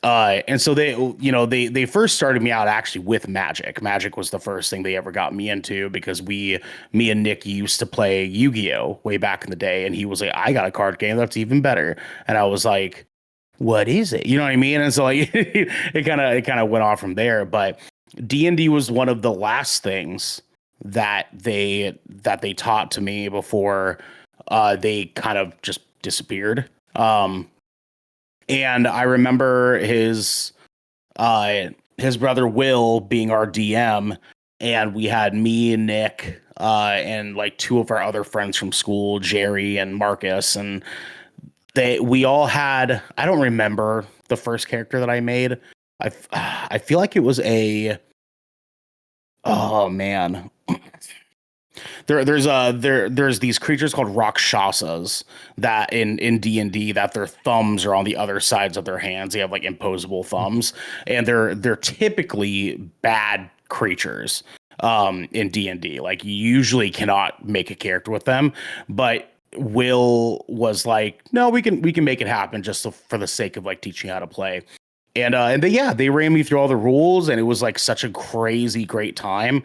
And so they first started me out actually with Magic. Magic was the first thing they ever got me into because me and Nick used to play Yu-Gi-Oh way back in the day, and he was like, "I got a card game that's even better," and I was like, "What is it?" You know what I mean? And so like it kind of went off from there. But D&D was one of the last things that they taught to me before they kind of just disappeared. And I remember his brother Will being our DM, and we had me and Nick and like two of our other friends from school, Jerry and Marcus, and we all had, I don't remember the first character that I made. I feel like it was oh man. There's these creatures called Rakshasas that in D&D that their thumbs are on the other sides of their hands. They have like imposable thumbs, and they're typically bad creatures in D&D. Like you usually cannot make a character with them, but Will was like, no, we can make it happen just for the sake of like teaching how to play. And they ran me through all the rules, and it was like such a crazy great time.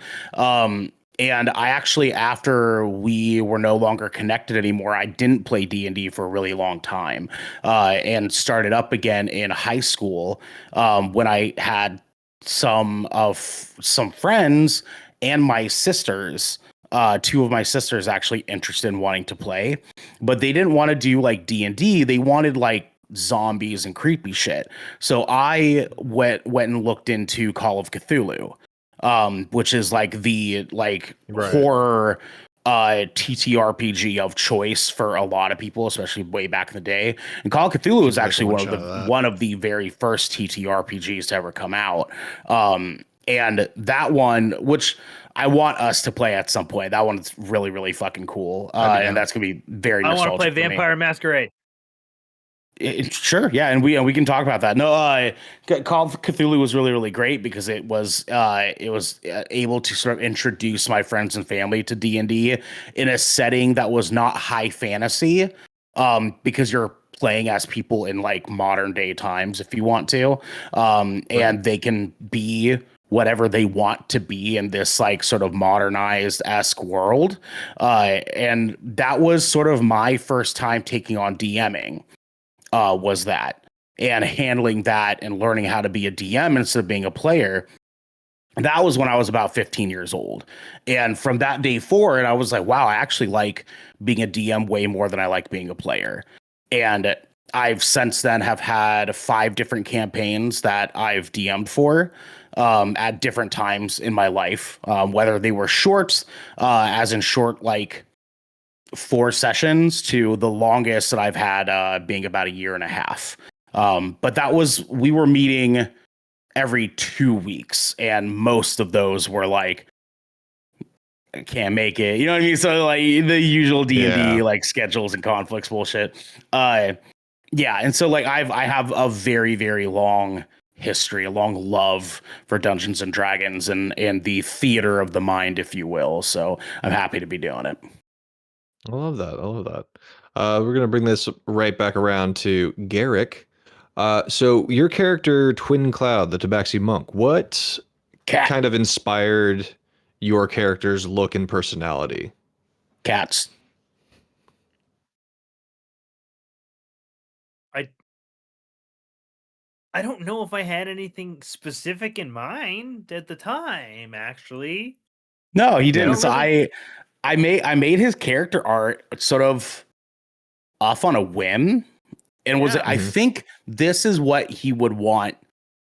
And I actually, after we were no longer connected anymore, I didn't play D&D for a really long time, and started up again in high school, when I had some friends and my sisters. Two of my sisters actually interested in wanting to play, but they didn't want to do like D&D. They wanted like zombies and creepy shit. So I went and looked into Call of Cthulhu, which is like the Right. horror TTRPG of choice for a lot of people, especially way back in the day. And Call of Cthulhu was Make actually one shot of that. one of the very first TTRPGs to ever come out. And that one, which I want us to play at some point, that one's really, really fucking cool. I'd be down. And that's gonna be very I want to nostalgic play for me. Vampire Masquerade. Sure, yeah, and we can talk about that. No, Call of Cthulhu was really really great because it was able to sort of introduce my friends and family to D&D in a setting that was not high fantasy, because you're playing as people in like modern day times if you want to, and they can be whatever they want to be in this like sort of modernized esque world, and that was sort of my first time taking on DMing. Was that and handling that and learning how to be a DM instead of being a player. That was when I was about 15 years old. And from that day forward, I was like, wow, I actually like being a DM way more than I like being a player. And I've since then have had 5 different campaigns that I've DM'd for, at different times in my life, whether they were short, as in short, like 4 sessions, to the longest that I've had being about a year and a half. But we were meeting every 2 weeks, and most of those were like, I can't make it. You know what I mean? So like the usual D&D like schedules and conflicts bullshit. Yeah, and so like I have a very very long history, a long love for Dungeons and Dragons and the theater of the mind, if you will. So I'm happy to be doing it. I love that. I love that. We're gonna bring this right back around to Garrick. So your character Twin Cloud, the Tabaxi monk, what Cat kind of inspired your character's look and personality? Cats. I don't know if I had anything specific in mind at the time, actually. No, he I didn't. don't So really. I made his character art sort of off on a whim, and was I Mhm. think this is what he would want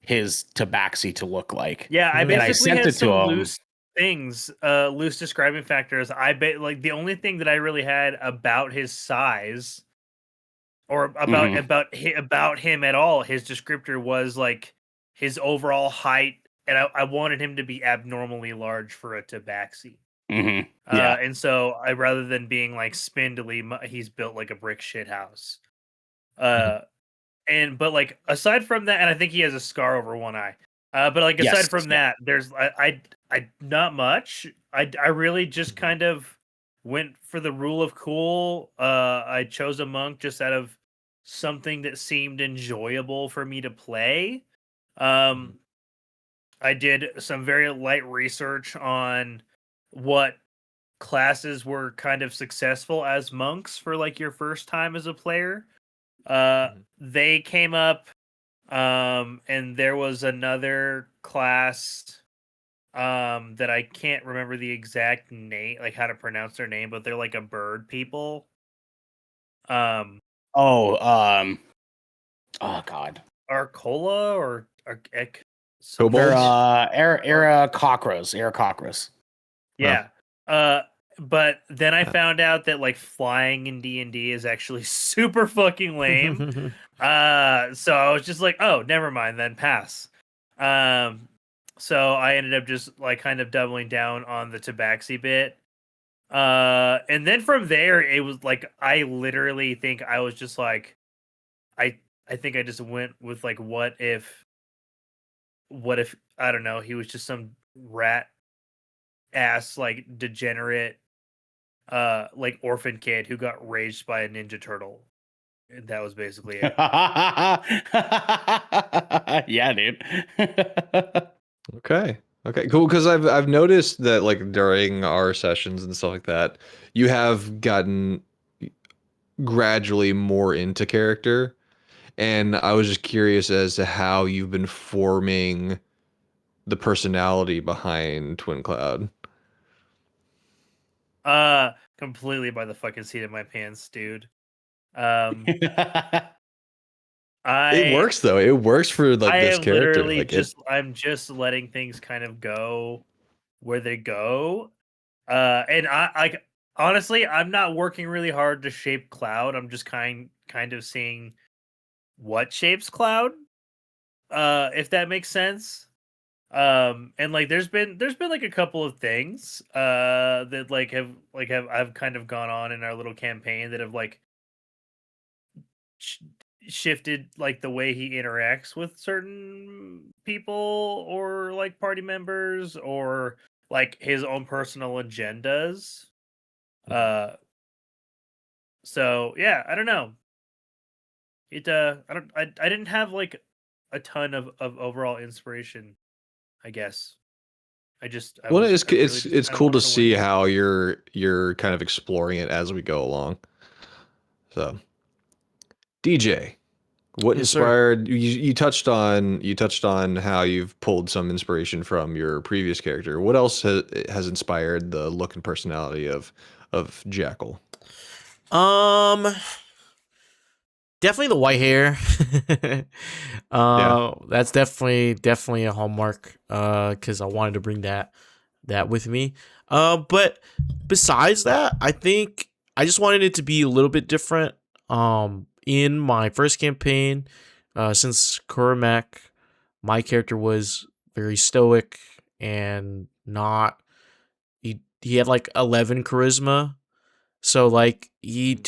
his Tabaxi to look like. Yeah, I And I basically sent had it to some him. loose things, loose describing factors. Like the only thing that I really had about his size or Mhm. about him at all, his descriptor was like his overall height, and I wanted him to be abnormally large for a tabaxi. Mhm. Yeah. And so I rather than being like spindly, he's built like a brick shit house. Mhm. Uh, but like aside from that, and I think he has a scar over one eye. But like aside Yes. from Yeah. that, there's I not much. I really just kind of went for the rule of cool. I chose a monk just out of something that seemed enjoyable for me to play. Mhm. Um, I did some very light research on what classes were kind of successful as monks for like your first time as a player. Mhm. They came up, and there was another class that I can't remember the exact name, like how to pronounce their name, but they're like a bird people. Um Oh, oh God. Arcola or some Or Kobolds? shit. Era Cockros. Era Cockros. Wow. Yeah. Uh but then I found out that like flying in D&D is actually super fucking lame. So I was just like, oh, never mind then, pass. Um so I ended up just like kind of doubling down on the tabaxi bit. And then from there it was like I literally think I was just like I I think I just went with like what if I don't know, he was just some rat ass like degenerate like orphan kid who got raised by a ninja turtle. And that was basically it. Yeah, dude. Okay. Okay, cool. Because I've noticed that like during our sessions and stuff like that, you have gotten gradually more into character. And I was just curious as to how you've been forming the personality behind Twin Cloud. Completely by the fucking seat of my pants, dude. Um It I works though. It works for like I this am character. literally Like it. I'm just letting things kind of go where they go. And I like honestly, I'm not working really hard to shape Cloud. I'm just kind of seeing what shapes Cloud. If that makes sense. And like there's been like a couple of things that have I've kind of gone on in our little campaign that have like shifted like the way he interacts with certain people or like party members or like his own personal agendas. So yeah, I don't know. I didn't have like a ton of overall inspiration, I guess. I Well, really just it's kind of cool to wanted to see wing it. how you're kind of exploring it as we go along. So, DJ, what Yes, sir. inspired you touched on how you've pulled some inspiration from your previous character. What else has inspired the look and personality of Jackal? Definitely the white hair. Yeah. That's definitely a hallmark. Because I wanted to bring that with me. But besides that, I think I just wanted it to be a little bit different. In my first campaign, since Kuramek, my character was very stoic and not. He had like 11 charisma, so like he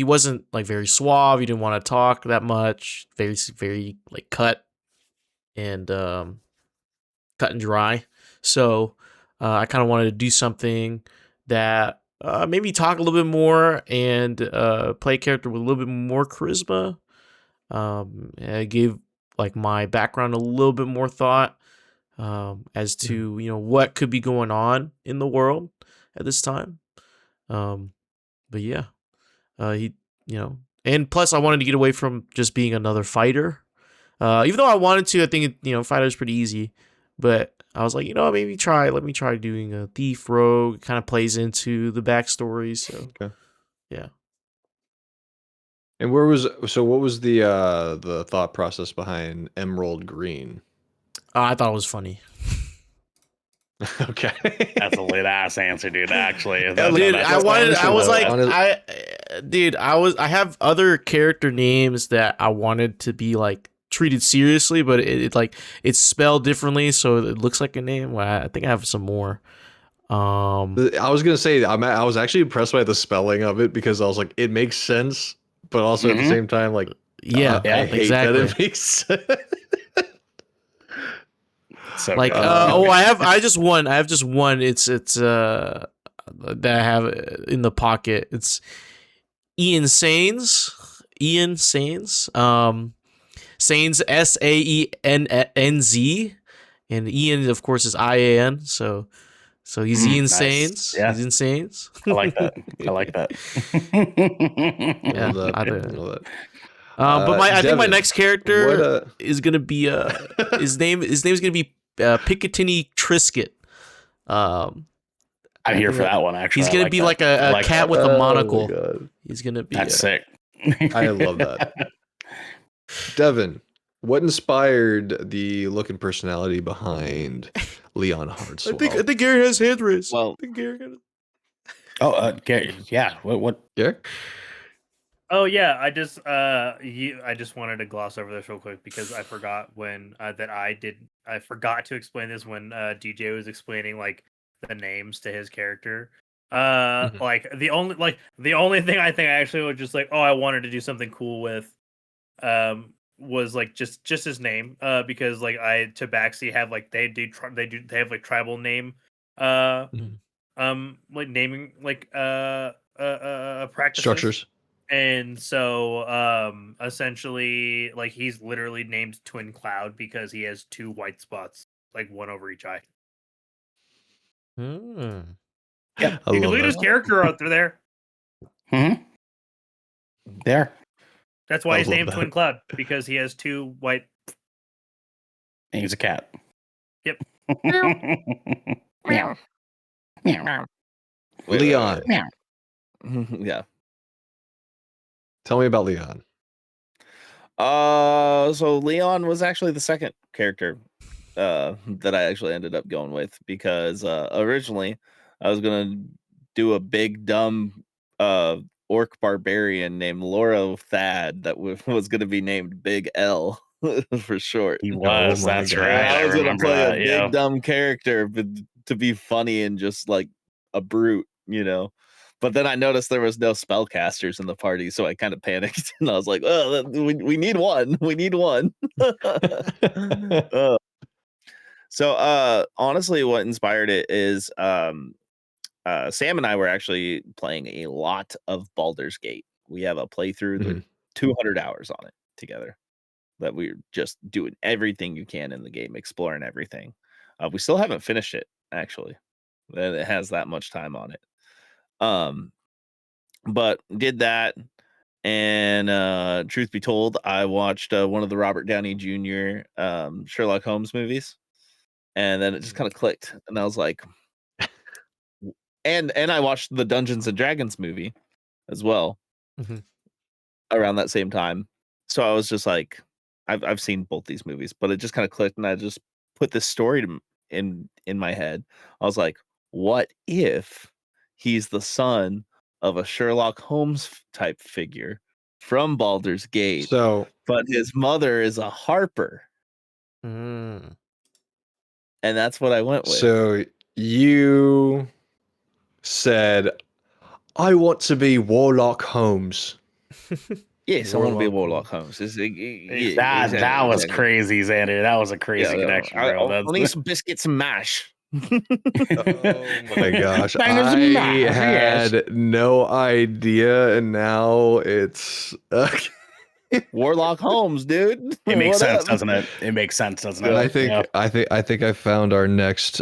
wasn't like very suave. He didn't want to talk that much. Very like and cut and dry. So I kind of wanted to do something that made me talk a little bit more and play a character with a little bit more charisma. And I gave like my background a little bit more thought as to what could be going on in the world at this time. But yeah, he and plus I wanted to get away from just being another fighter. Even though I wanted to, I think fighter's pretty easy, but I was like, let me try doing a thief rogue. It kind of plays into the backstory, so Okay. yeah. And what was the thought process behind Emerald Green? I thought it was funny. Okay. That's a lit ass answer, dude. Actually, Dude, I have other character names that I wanted to be like treated seriously, but it's spelled differently, so it looks like a name. Well, I think I have some more. I was gonna say I was actually impressed by the spelling of it because I was like, it makes sense, but also at the same time, like, yeah, I hate exactly. that it makes sense. So like, I have just one. It's that I have in the pocket. It's Ian Sains. Sains Saenz, and Ian, of course, is IAN. So he's Ian nice. Sains. Yeah. He's in Sains. I like that. I like that. Yeah, I love that. But I think my Devin, next character is gonna be his name's gonna be Picatinny Trisket. I'm here for that one. Actually, he's gonna be like a cat with a monocle. He's gonna be. That's sick. I love that. Devin, what inspired the look and personality behind Leon Hardswell? I think Garrick has hand raised. Well, I think Garrick has... Gary, yeah. What? Garrick? Oh yeah, I just wanted to gloss over this real quick because I forgot when I forgot to explain this when DJ was explaining like the names to his character. Like the only thing I think I actually was just like, oh, I wanted to do something cool with was like just his name because like Tabaxi have like they have like tribal name like naming like practices, Structures. and so essentially like he's literally named Twin Cloud because he has two white spots, like one over each eye. Hmm. Yeah, you can look at his character out there. There. That's why I he's love named that. Twin Cloud, because he has two white. And he's a cat. Yep. Meow. Meow. Leon. Meow. Yeah. Tell me about Leon. So Leon was actually the second character that I actually ended up going with because originally I was gonna do a big dumb orc barbarian named Laura Thad that was gonna be named Big L for short. He was. That's God. right. I was gonna remember play that. a big dumb character, but to be funny and just like a brute, But then I noticed there was no spellcasters in the party, so I kind of panicked, and I was like, "Oh, we need one. We need one." Uh, so honestly, what inspired it is Sam and I were actually playing a lot of Baldur's Gate. We have a playthrough with 200 hours on it together. That we're just doing everything you can in the game, exploring everything. We still haven't finished it, actually. It has that much time on it. But did that, and truth be told, I watched one of the Robert Downey Jr. Sherlock Holmes movies, and then it just kind of clicked, and I was like, and I watched the Dungeons and Dragons movie as well around that same time. So I was just like, I've seen both these movies, but it just kind of clicked, and I just put this story in my head. I was like, what if he's the son of a Sherlock Holmes type figure from Baldur's Gate, but his mother is a harper, and that's what I went with. So you said, I want to be Warlock Holmes. Yes, I want to be Warlock Holmes. That was crazy, Xander. That was a crazy connection, bro. I'll need some biscuits and mash. Oh my gosh. I had no idea, and now it's Warlock Holmes, dude. It makes sense, doesn't it? It makes sense, doesn't it? I think I found our next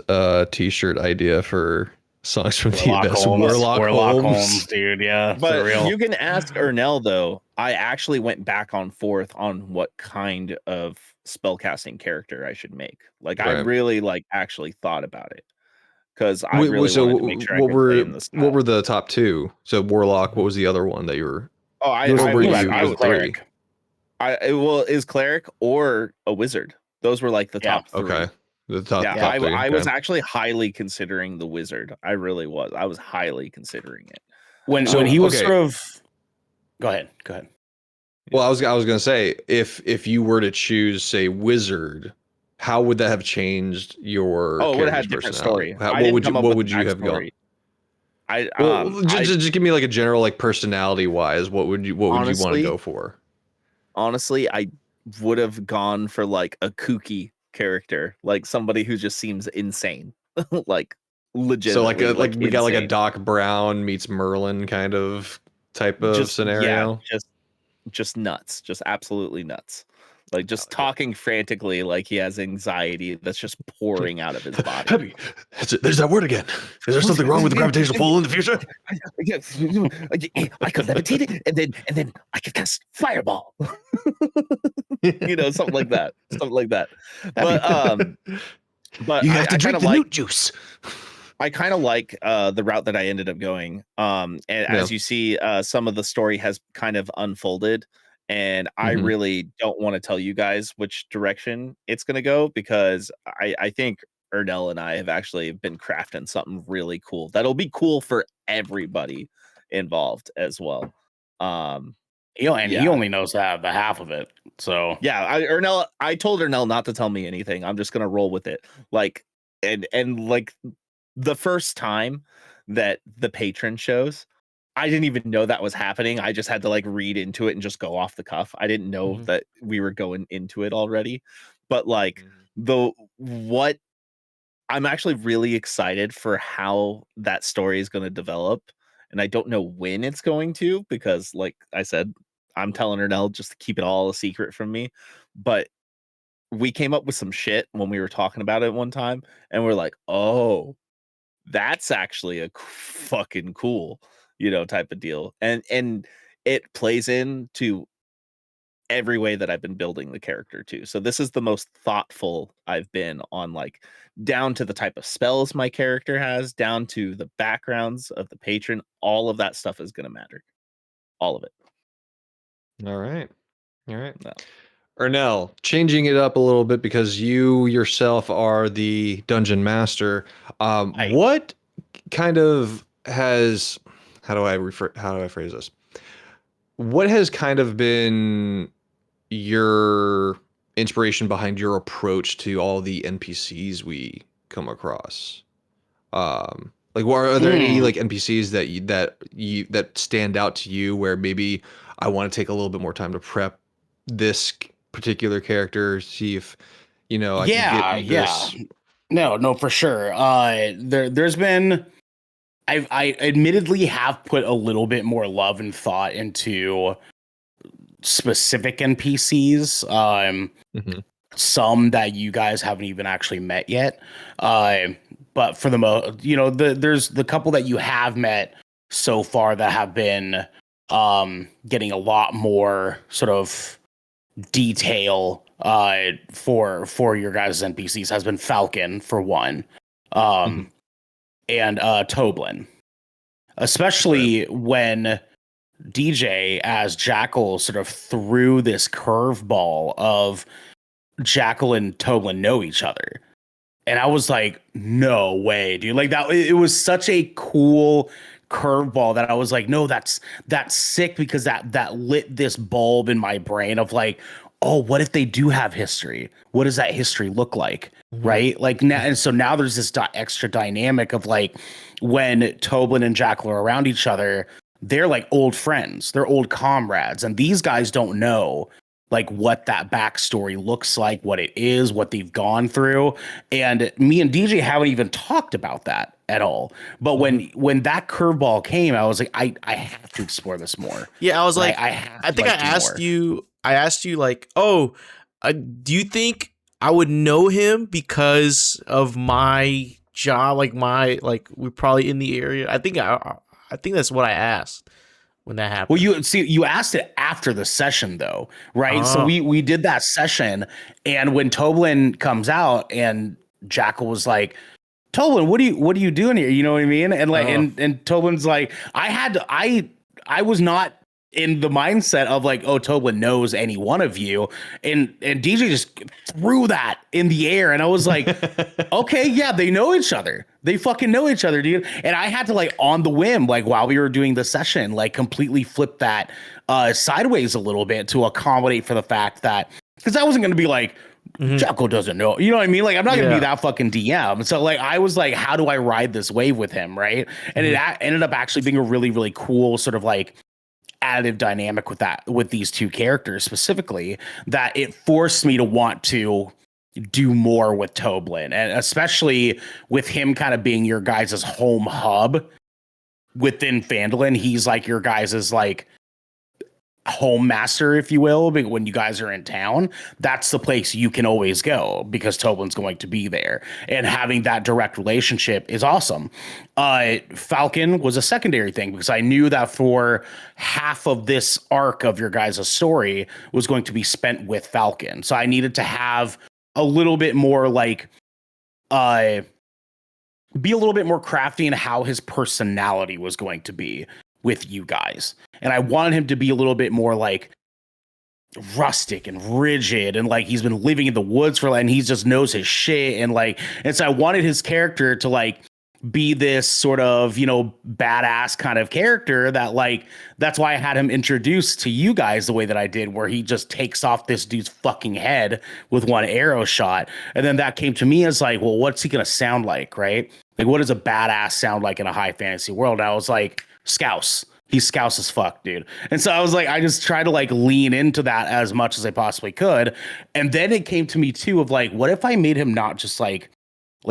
t-shirt idea for songs from Warlock TMS. Holmes. Warlock Holmes, dude. Yeah, but for real. You can ask Ernell though. I actually went back and forth on what kind of spellcasting character I should make. Like I really actually thought about it because I really wanted to make sure what were the top two? So Warlock. What was the other one that you were? Oh, I was Cleric. Is Cleric or a Wizard. Those were like the top three. Okay. The top, yeah, top three. I was actually highly considering the Wizard. I really was. I was highly considering it. When he was sort of. Go ahead. Well, I was gonna say if you were to choose, say, Wizard, how would that have changed your? Oh, it would have had a different story. What would you have gone? Just give me like a general personality wise. What would you want to go for? Honestly, I would have gone for like a kooky character, like somebody who just seems insane, like legit. So like we got like a Doc Brown meets Merlin kind of type of scenario. Yeah, just nuts, just absolutely nuts. Like just talking frantically, like he has anxiety that's just pouring out of his body. Heavy. There's that word again. Is there something wrong with the gravitational pull in the future? I could levitate it, and then I could cast fireball. Something like that. But you have to drink the newt juice. I kind of like the route that I ended up going. As you see, some of the story has kind of unfolded. And I really don't want to tell you guys which direction it's going to go because I think Ernell and I have actually been crafting something really cool. That'll be cool for everybody involved as well. He only knows the half of it. So yeah, I told Ernell not to tell me anything. I'm just going to roll with it. And like the first time that the patron shows, I didn't even know that was happening. I just had to read into it and just go off the cuff. I didn't know that we were going into it already. But what I'm actually really excited for how that story is going to develop. And I don't know when it's going to, because like I said, I'm telling Ernell just to keep it all a secret from me. But we came up with some shit when we were talking about it one time. And we're like, oh, that's actually a fucking cool type of deal. And it plays into every way that I've been building the character too. So this is the most thoughtful I've been on down to the type of spells my character has, down to the backgrounds of the patron. All of that stuff is going to matter. All of it. All right. No. Ernell, changing it up a little bit because you yourself are the dungeon master. What kind of has... How do I phrase this? What has kind of been your inspiration behind your approach to all the NPCs we come across? Like, are there any like NPCs that stand out to you where maybe I want to take a little bit more time to prep this particular character, see if I can Yeah, get yeah. this. No, for sure. There's been I admittedly have put a little bit more love and thought into specific NPCs. Mhm. Some that you guys haven't even actually met yet. But for the most, there's the couple that you have met so far that have been getting a lot more sort of detail for your guys' NPCs has been Falcon for one, Mhm. and Toblin, especially when DJ as Jackal sort of threw this curveball of Jackal and Toblin know each other. And I was like, no way, dude. Like that, it was such a cool curveball that I was like, no, that's sick, because that lit this bulb in my brain of like, oh, what if they do have history? What does that history look like? Right? Like now, and so now there's this extra dynamic of like when Toblin and Jackal are around each other, they're like old friends, they're old comrades, and these guys don't know like what that backstory looks like, what it is, what they've gone through. And me and DJ haven't even talked about that at all. But when that curveball came, I was like, I have to explore this more. Yeah, I was like, I have I to, think like, do more. I asked you like, oh, do you think I would know him because of my job? Like we're probably in the area. I think that's what I asked when that happened. Well, you asked it after the session though, right? So Oh. we did that session, and when Toblin comes out and Jackal was like, Toblin, what are you doing here? You know what I mean? And like, Oh. and Toblin's like, I was not in the mindset of like, oh, Toblin knows any one of you, and DJ just threw that in the air, and I was like, okay, yeah, they know each other. They fucking know each other, dude. And I had to like on the whim, like while we were doing the session, like completely flip that sideways a little bit to accommodate for the fact that, because I wasn't going to be like, Jackal doesn't know. You know what I mean? Like, I'm not going to be that fucking DM. So, like, I was like, how do I ride this wave with him? Right. And it ended up actually being a really, really cool sort of like additive dynamic with these two characters specifically, that it forced me to want to do more with Toblin. And especially with him kind of being your guys' home hub within Phandalin. He's like your guys' like home master, if you will, but when you guys are in town, that's the place you can always go because Toblin's going to be there, and having that direct relationship is awesome. Falcon was a secondary thing because I knew that for half of this arc of your guys' story was going to be spent with Falcon, so I needed to have a little bit more like be a little bit more crafty in how his personality was going to be with you guys. And I wanted him to be a little bit more like rustic and rigid, and like he's been living in the woods and he just knows his shit, and so I wanted his character to like be this sort of, badass kind of character that like, that's why I had him introduced to you guys the way that I did, where he just takes off this dude's fucking head with one arrow shot. And then that came to me as like, well, what's he going to sound like? Right. Like, what does a badass sound like in a high fantasy world? And I was like, Scouse. He's Scouse as fuck, dude. And so I was like, I just tried to like lean into that as much as I possibly could. And then it came to me too of like, what if I made him not just like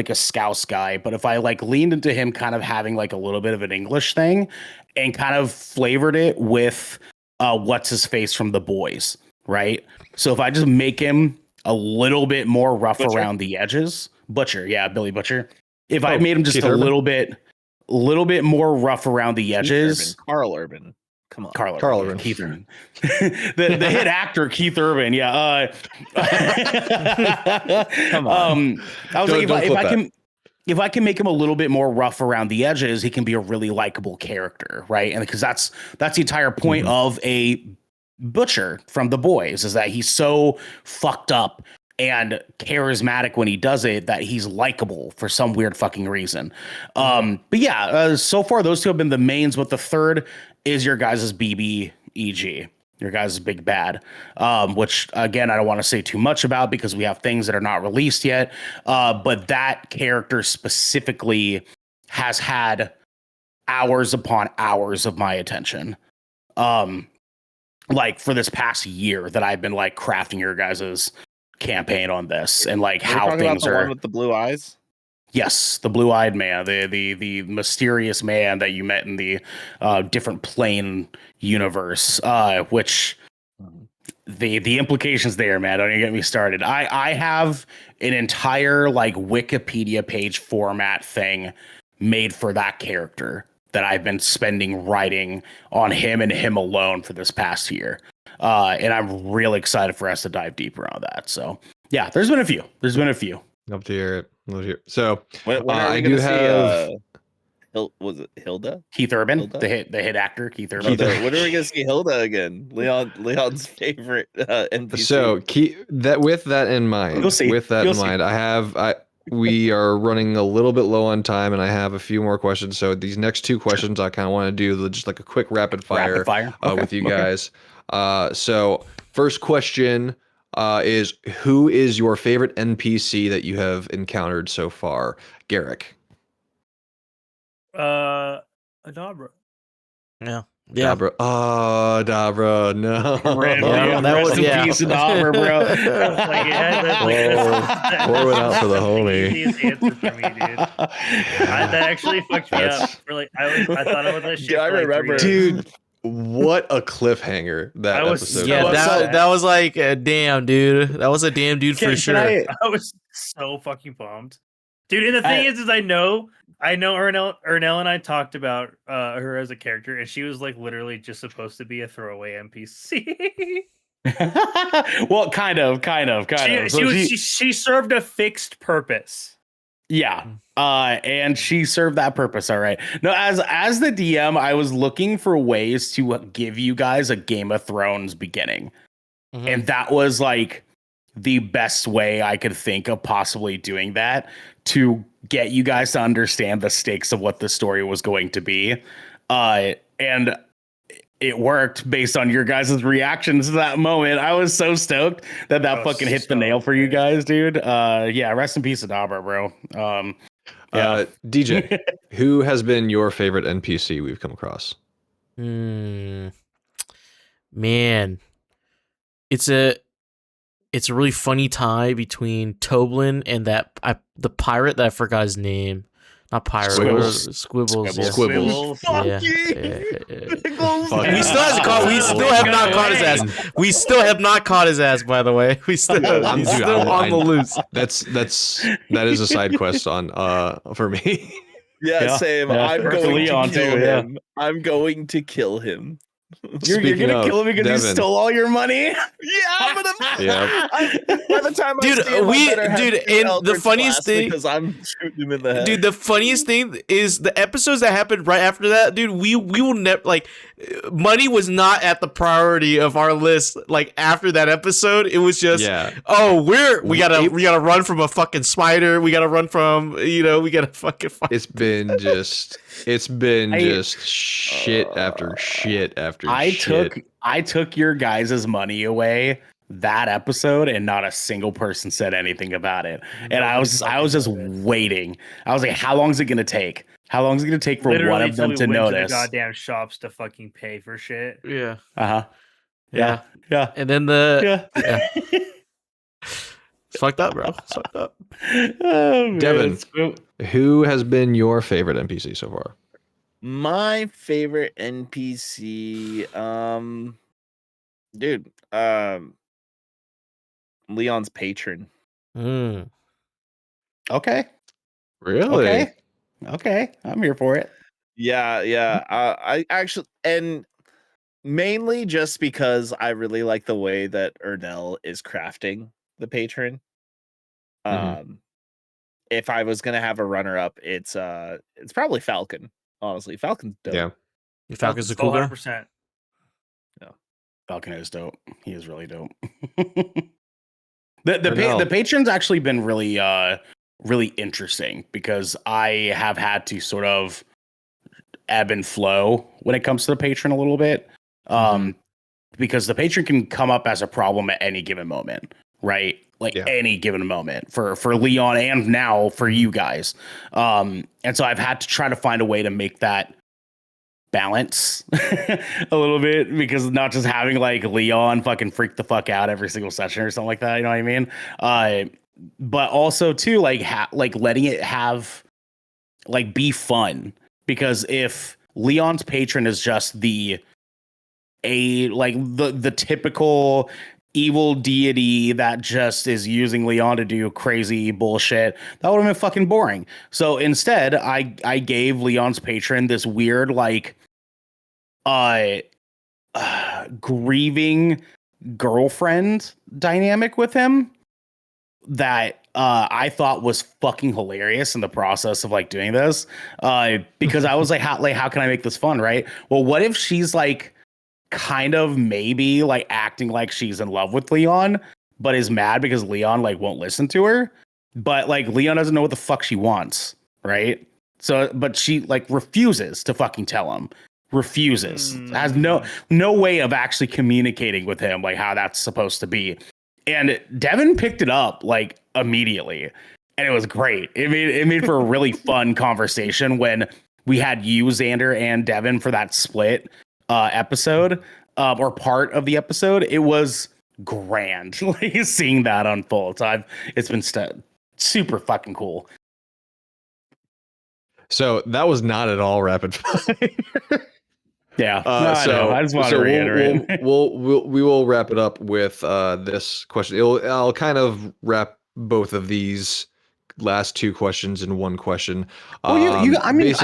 a Scouse guy, but if I like leaned into him kind of having like a little bit of an English thing and kind of flavored it with what's his face from The Boys, right? So if I just make him a little bit more rough around the edges, Butcher, yeah, Billy Butcher. If I made him just a little bit more rough around the edges. Carl Urban. Come on. Carl Urban. Keith Urban. the hit actor Keith Urban, yeah. Come on. I was if I can make him a little bit more rough around the edges, he can be a really likable character, right? And because that's the entire point of a Butcher from The Boys, is that he's so fucked up and charismatic when he does it that he's likable for some weird fucking reason. But yeah, so far those two have been the mains, but the third is your guys' BBEG, your guys' big bad, which again, I don't want to say too much about because we have things that are not released yet. But that character specifically has had hours upon hours of my attention. Like for this past year that I've been like crafting your guys' campaign on this and like Are you how talking about things the are. one with the blue eyes? Yes, the blue-eyed man, the mysterious man that you met in the different plane universe, which the implications there, man, don't even get me started. I have an entire like Wikipedia page format thing made for that character that I've been spending writing on him and him alone for this past year. And I'm really excited for us to dive deeper on that. So yeah, there's been a few. Love to hear it. Love to hear it. So When are we I going do to have. see? Was it Hilda? Keith Urban, Hilda? the hit actor, Keith Urban. Hilda. When are we going to see Hilda again? Leon's favorite NPC. So with that in mind, You'll see. we are running a little bit low on time, and I have a few more questions. So these next two questions, I kind of want to do just like a quick rapid fire, Okay, with you guys. So first question is, who is your favorite NPC that you have encountered so far? Garrick. Adabra. Yeah. Dabra. Oh, Dabra. No. Yeah, that was piece of Dabra, bro. Pour it out for the homie. Easiest answer for me, dude. That actually fucked me up. Really, I thought about that shit. Yeah, I remember. Dude, what a cliffhanger that episode. Yeah, was. that was like, damn, dude. That was a damn dude for sure. I was so fucking pumped, dude. And the thing is I know Ernell and I talked about her as a character, and she was like literally just supposed to be a throwaway NPC. Well, kind of. She served a fixed purpose. Yeah. And she served that purpose. All right. No, as the DM, I was looking for ways to give you guys a Game of Thrones beginning. Mm-hmm. And that was like the best way I could think of possibly doing that, to get you guys to understand the stakes of what the story was going to be. And it worked based on your guys' reactions to that moment. I was so stoked that fucking hit the nail for you guys, dude. Yeah, rest in peace, Adabra, bro. Yeah. DJ, who has been your favorite NPC we've come across? Man, it's a really funny tie between Toblin and the pirate that I forgot his name. Not pirate. Squibbles. Yeah. We still have not caught his ass. We still have not caught his ass, by the way. He's still on the loose. That is a side quest on for me. Yeah, same. Yeah. I'm going to kill him. I'm going to kill him. You're gonna kill him because Devin. he stole all your money? I'm gonna. Yeah. By the time and the funniest thing, because I'm shooting him in the head. Dude, the funniest thing is the episodes that happened right after that, dude. We will never, like, money was not at the priority of our list. Like, after that episode, it was just, we gotta run from a fucking spider. We gotta run from, we gotta fucking fight. It's been just shit after shit after shit. I took your guys' money away that episode, and not a single person said anything about it. And I was just waiting. I was like, how long is it gonna take? How long is it gonna take for Literally one of them to notice? To the goddamn shops to fucking pay for shit. Yeah. Yeah. And then it's fucked up, bro. It's fucked up. Oh, Devin, who has been your favorite NPC so far? My favorite NPC, dude, Leon's patron. Okay. Really? Okay. I'm here for it. Yeah. I actually, and mainly just because I really like the way that Ernell is crafting the patron. If I was gonna have a runner up, it's probably Falcon. Honestly, Falcon's dope. Yeah. Falcon's a cool guy. 100%. Yeah. Falcon is dope. He is really dope. The patron's actually been really really interesting, because I have had to sort of ebb and flow when it comes to the patron a little bit. Because the patron can come up as a problem at any given moment. right? Like any given moment for Leon and now for you guys. And so I've had to try to find a way to make that balance a little bit, because not just having like Leon fucking freak the fuck out every single session or something like that, you know what I mean? But also too, like like letting it have like be fun, because if Leon's patron is just the typical evil deity that just is using Leon to do crazy bullshit, that would have been fucking boring. So instead, I gave Leon's patron this weird like grieving girlfriend dynamic with him that I thought was fucking hilarious in the process of like doing this, because I was like, how can I make this fun, right? Well, what if she's like kind of maybe like acting like she's in love with Leon, but is mad because Leon like won't listen to her, but like Leon doesn't know what the fuck she wants, right? So, but she like refuses to fucking tell him, has no way of actually communicating with him like how that's supposed to be. And Devin picked it up like immediately, and it was great. It made for a really fun conversation when we had you, Xander, and Devin for that split episode or part of the episode. It was grand, like seeing that unfold. So it's been super fucking cool. So that was not at all rapid fire. Yeah, I know. I just want to reiterate. We will wrap it up with this question. I'll kind of wrap both of these last two questions in one question. I mean,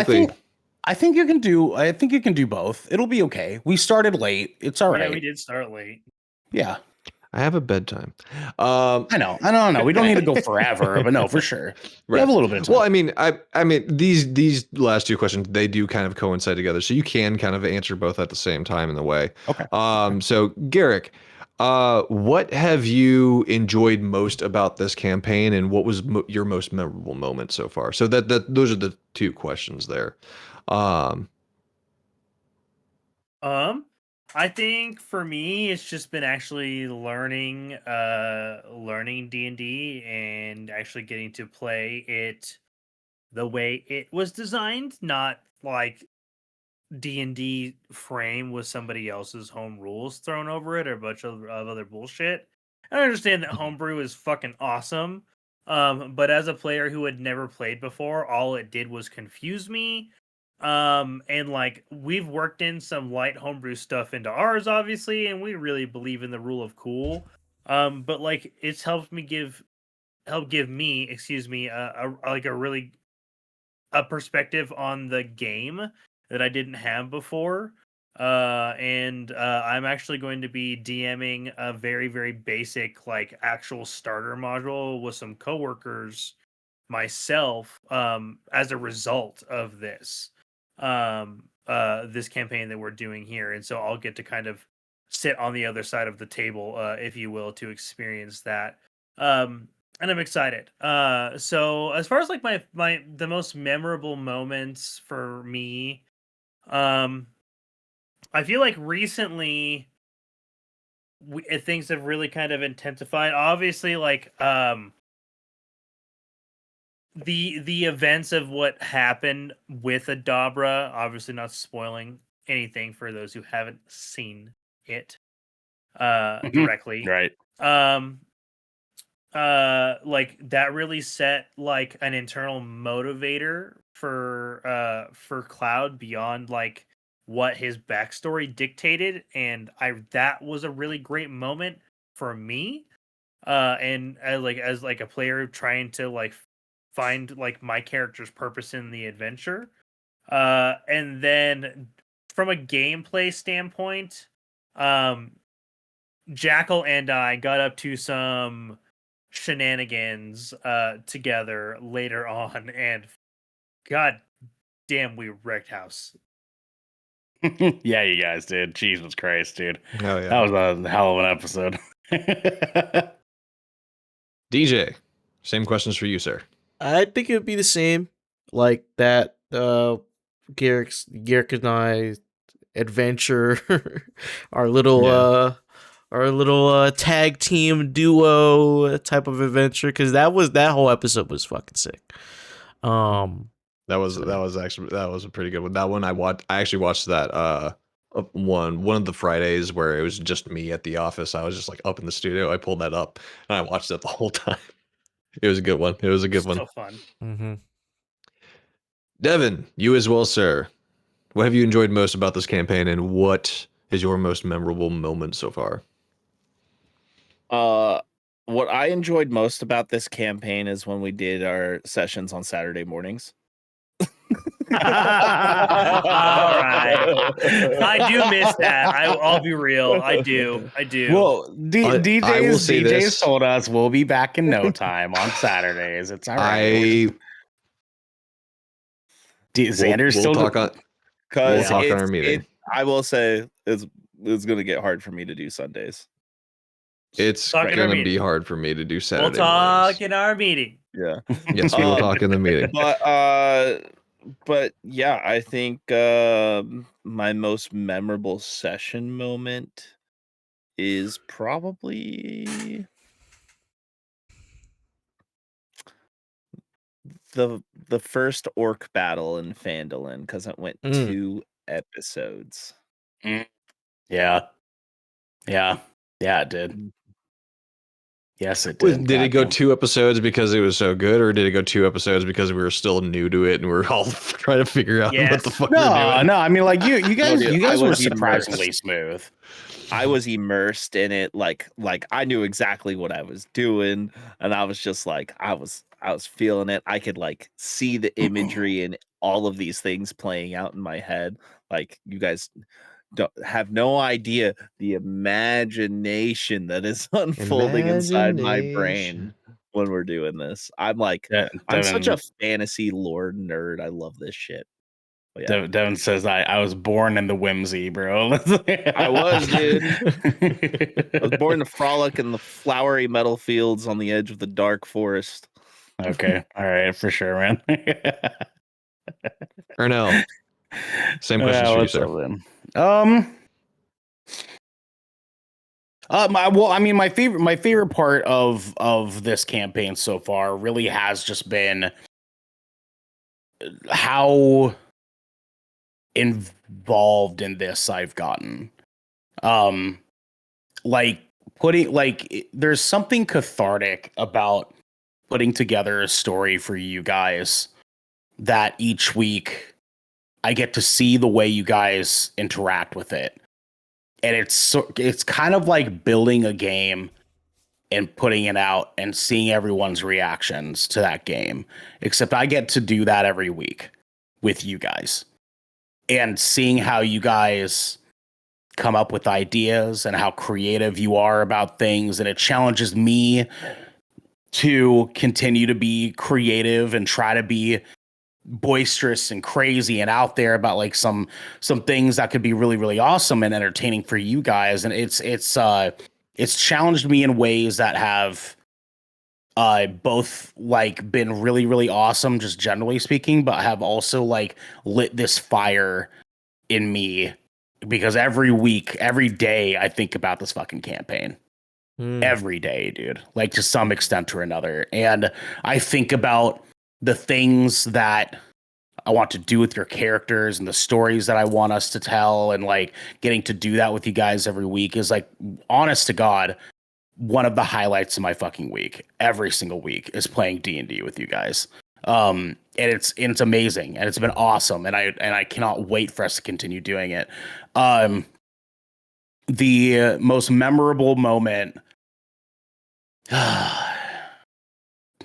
I think you can do both. It'll be okay. We started late. It's all right. Yeah, we did start late. Yeah. I have a bedtime. I know. We don't need to go forever, but no, for sure. Right. We have a little bit of time. Well, I mean, these last two questions, they do kind of coincide together, so you can kind of answer both at the same time in a way. Okay. So Garrick, what have you enjoyed most about this campaign, and what was your most memorable moment so far? So that those are the two questions there. I think for me, it's just been actually learning D&D and actually getting to play it the way it was designed, not like D&D frame with somebody else's home rules thrown over it or a bunch of other bullshit. I understand that homebrew is fucking awesome, but as a player who had never played before, all it did was confuse me. And like we've worked in some light homebrew stuff into ours, obviously, and we really believe in the rule of cool. But like it's helped give me, a perspective on the game that I didn't have before. And I'm actually going to be DMing a very, very basic, like actual starter module with some coworkers myself, as a result of this campaign that we're doing here. And so I'll get to kind of sit on the other side of the table, if you will, to experience that. And I'm excited. So as far as like the most memorable moments for me, I feel like recently things have really kind of intensified. Obviously, like the events of what happened with Adabra, obviously not spoiling anything for those who haven't seen it directly. Right. Like that really set like an internal motivator for Cloud beyond like what his backstory dictated, and that was a really great moment for me. And as a player trying to like find like my character's purpose in the adventure. And then from a gameplay standpoint, Jackal and I got up to some shenanigans together later on, and god damn, we wrecked house. Yeah, you guys did. Jesus Christ, dude. Oh yeah. That was a hell of an episode. DJ, same questions for you, sir. I think it would be the same, like that. Garrick and I adventure, our little our little tag team duo type of adventure, because that whole episode was fucking sick. That was a pretty good one. That one I actually watched that one of the Fridays where it was just me at the office. I was just like up in the studio. I pulled that up and I watched it the whole time. It was a good one. It was a good one. So fun. Mm-hmm. Devin, you as well, sir. What have you enjoyed most about this campaign, and what is your most memorable moment so far? What I enjoyed most about this campaign is when we did our sessions on Saturday mornings. All right. I do miss that. I'll be real. I do. Well, I will say DJ's this. told us we'll be back in no time on Saturdays. It's all right. Xander's we'll still talk on Because on our meeting. I will say it's gonna get hard for me to do Sundays. It's Talk in our gonna be meeting. hard for me to do We'll Saturday talk mornings. in our meeting. Yeah. Yes, we will talk in the meeting. But yeah, I think my most memorable session moment is probably the first orc battle in Phandalin, because it went 2 episodes. Yeah, it did. Yes, it did. Did it go 2 episodes because it was so good, or did it go 2 episodes because we were still new to it and we are all trying to figure out what the fuck we're doing? No. I mean, like you guys were was surprisingly smooth. I was immersed in it, like I knew exactly what I was doing, and I was just like, I was feeling it. I could like see the imagery and all of these things playing out in my head. Like, you guys don't have no idea the imagination that is unfolding inside my brain when we're doing this. I'm like, I'm such a fantasy lore nerd. I love this shit. Yeah. Devin says I was born in the whimsy, bro. I was, dude. I was born to frolic in the flowery metal fields on the edge of the dark forest. Okay, all right, for sure, man. Ernell, same question for you, sir. My favorite part of this campaign so far really has just been how involved in this I've gotten. There's something cathartic about putting together a story for you guys that each week I get to see the way you guys interact with it. And it's kind of like building a game and putting it out and seeing everyone's reactions to that game. Except I get to do that every week with you guys. And seeing how you guys come up with ideas and how creative you are about things. And it challenges me to continue to be creative and try to be boisterous and crazy and out there about like some things that could be really, really awesome and entertaining for you guys. And it's challenged me in ways that have both like been really, really awesome, just generally speaking, but have also like lit this fire in me, because every week, every day I think about this fucking campaign. Every day, dude, like to some extent or another. And I think about the things that I want to do with your characters and the stories that I want us to tell, and like getting to do that with you guys every week is like, honest to God, one of the highlights of my fucking week. Every single week is playing D&D with you guys. And it's amazing, and it's been awesome, and I cannot wait for us to continue doing it. The most memorable moment,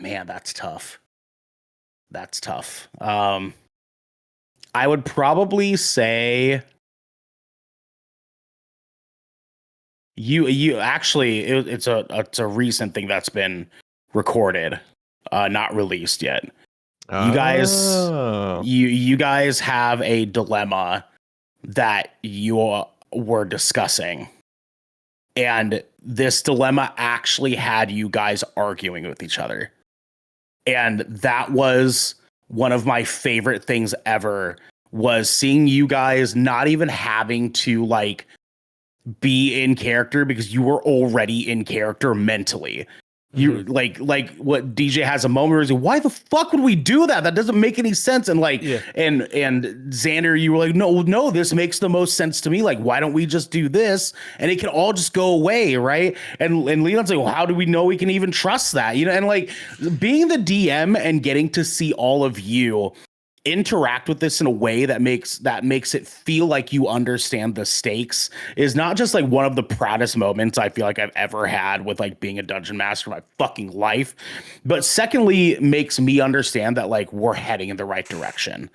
man, that's tough. I would probably say you actually, it's a recent thing that's been recorded, not released yet. You guys have a dilemma that you were discussing, and this dilemma actually had you guys arguing with each other. And that was one of my favorite things ever, was seeing you guys not even having to like be in character because you were already in character mentally. You like what DJ has a moment where he's like, why the fuck would we do that? That doesn't make any sense. And like, and Xander, you were like, no, this makes the most sense to me. Like, why don't we just do this? And it can all just go away. Right. And Leon's like, well, how do we know we can even trust that? You know, and like being the DM and getting to see all of you interact with this in a way that makes it feel like you understand the stakes is not just like one of the proudest moments I feel like I've ever had with like being a dungeon master in my fucking life, but secondly makes me understand that like we're heading in the right direction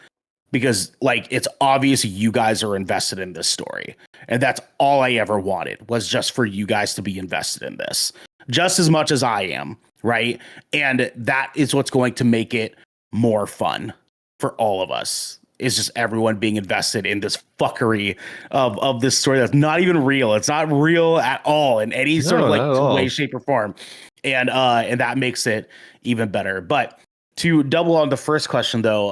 because like it's obvious you guys are invested in this story, and that's all I ever wanted was just for you guys to be invested in this just as much as I am, right? And that is what's going to make it more fun for all of us, is just everyone being invested in this fuckery of this story that's not even real. It's not real at all in any sort of like way, shape, or form. And that makes it even better. But to double on the first question though,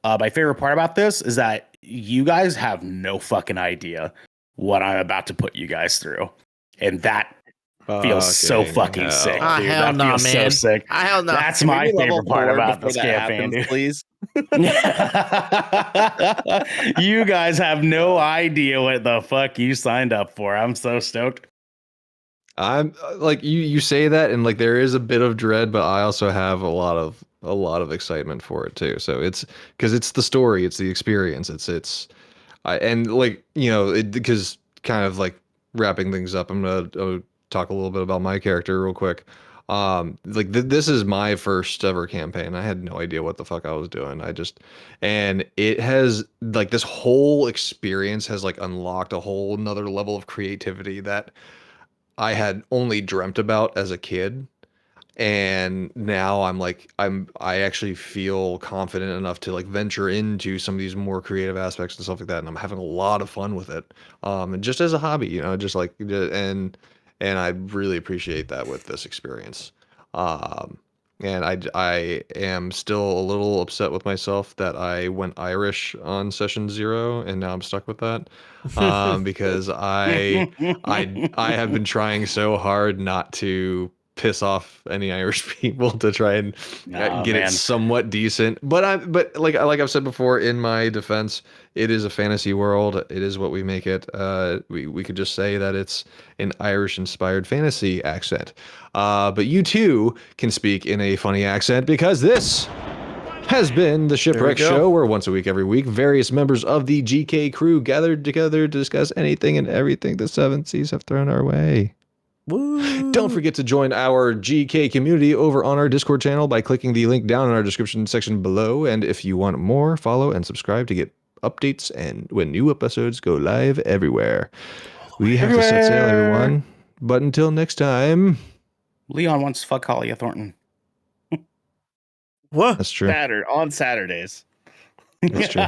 my favorite part about this is that you guys have no fucking idea what I'm about to put you guys through. And that feels so fucking sick, dude. Hell that no, feels man. so sick. Hell no. That's my favorite part about this campaign, dude. Please. You guys have no idea what the fuck you signed up for. I'm so stoked. I'm like you say that, and like there is a bit of dread, but I also have a lot of excitement for it too. So it's because it's the story, it's the experience, and like, you know, because kind of like wrapping things up, I'm gonna talk a little bit about my character real quick. Like this is my first ever campaign. I had no idea what the fuck I was doing. And it has like this whole experience has like unlocked a whole another level of creativity that I had only dreamt about as a kid. And now I actually feel confident enough to like venture into some of these more creative aspects and stuff like that. And I'm having a lot of fun with it. And just as a hobby, you know, just like, and I really appreciate that with this experience. And I am still a little upset with myself that I went Irish on session 0 and now I'm stuck with that. Because I have been trying so hard not to piss off any Irish people to try and get it somewhat decent. But like I've said before, in my defense, it is a fantasy world. It is what we make it. We could just say that it's an Irish-inspired fantasy accent. But you too can speak in a funny accent, because this has been the Shipwreck Show, where once a week, every week, various members of the GK crew gathered together to discuss anything and everything the Seven Seas have thrown our way. Woo. Don't forget to join our GK community over on our Discord channel by clicking the link down in our description section below. And if you want more, follow and subscribe to get updates and when new episodes go live everywhere. We have to set sail, everyone. But until next time, Leon wants to fuck Holly Thornton. What? That's true. On Saturdays. That's true.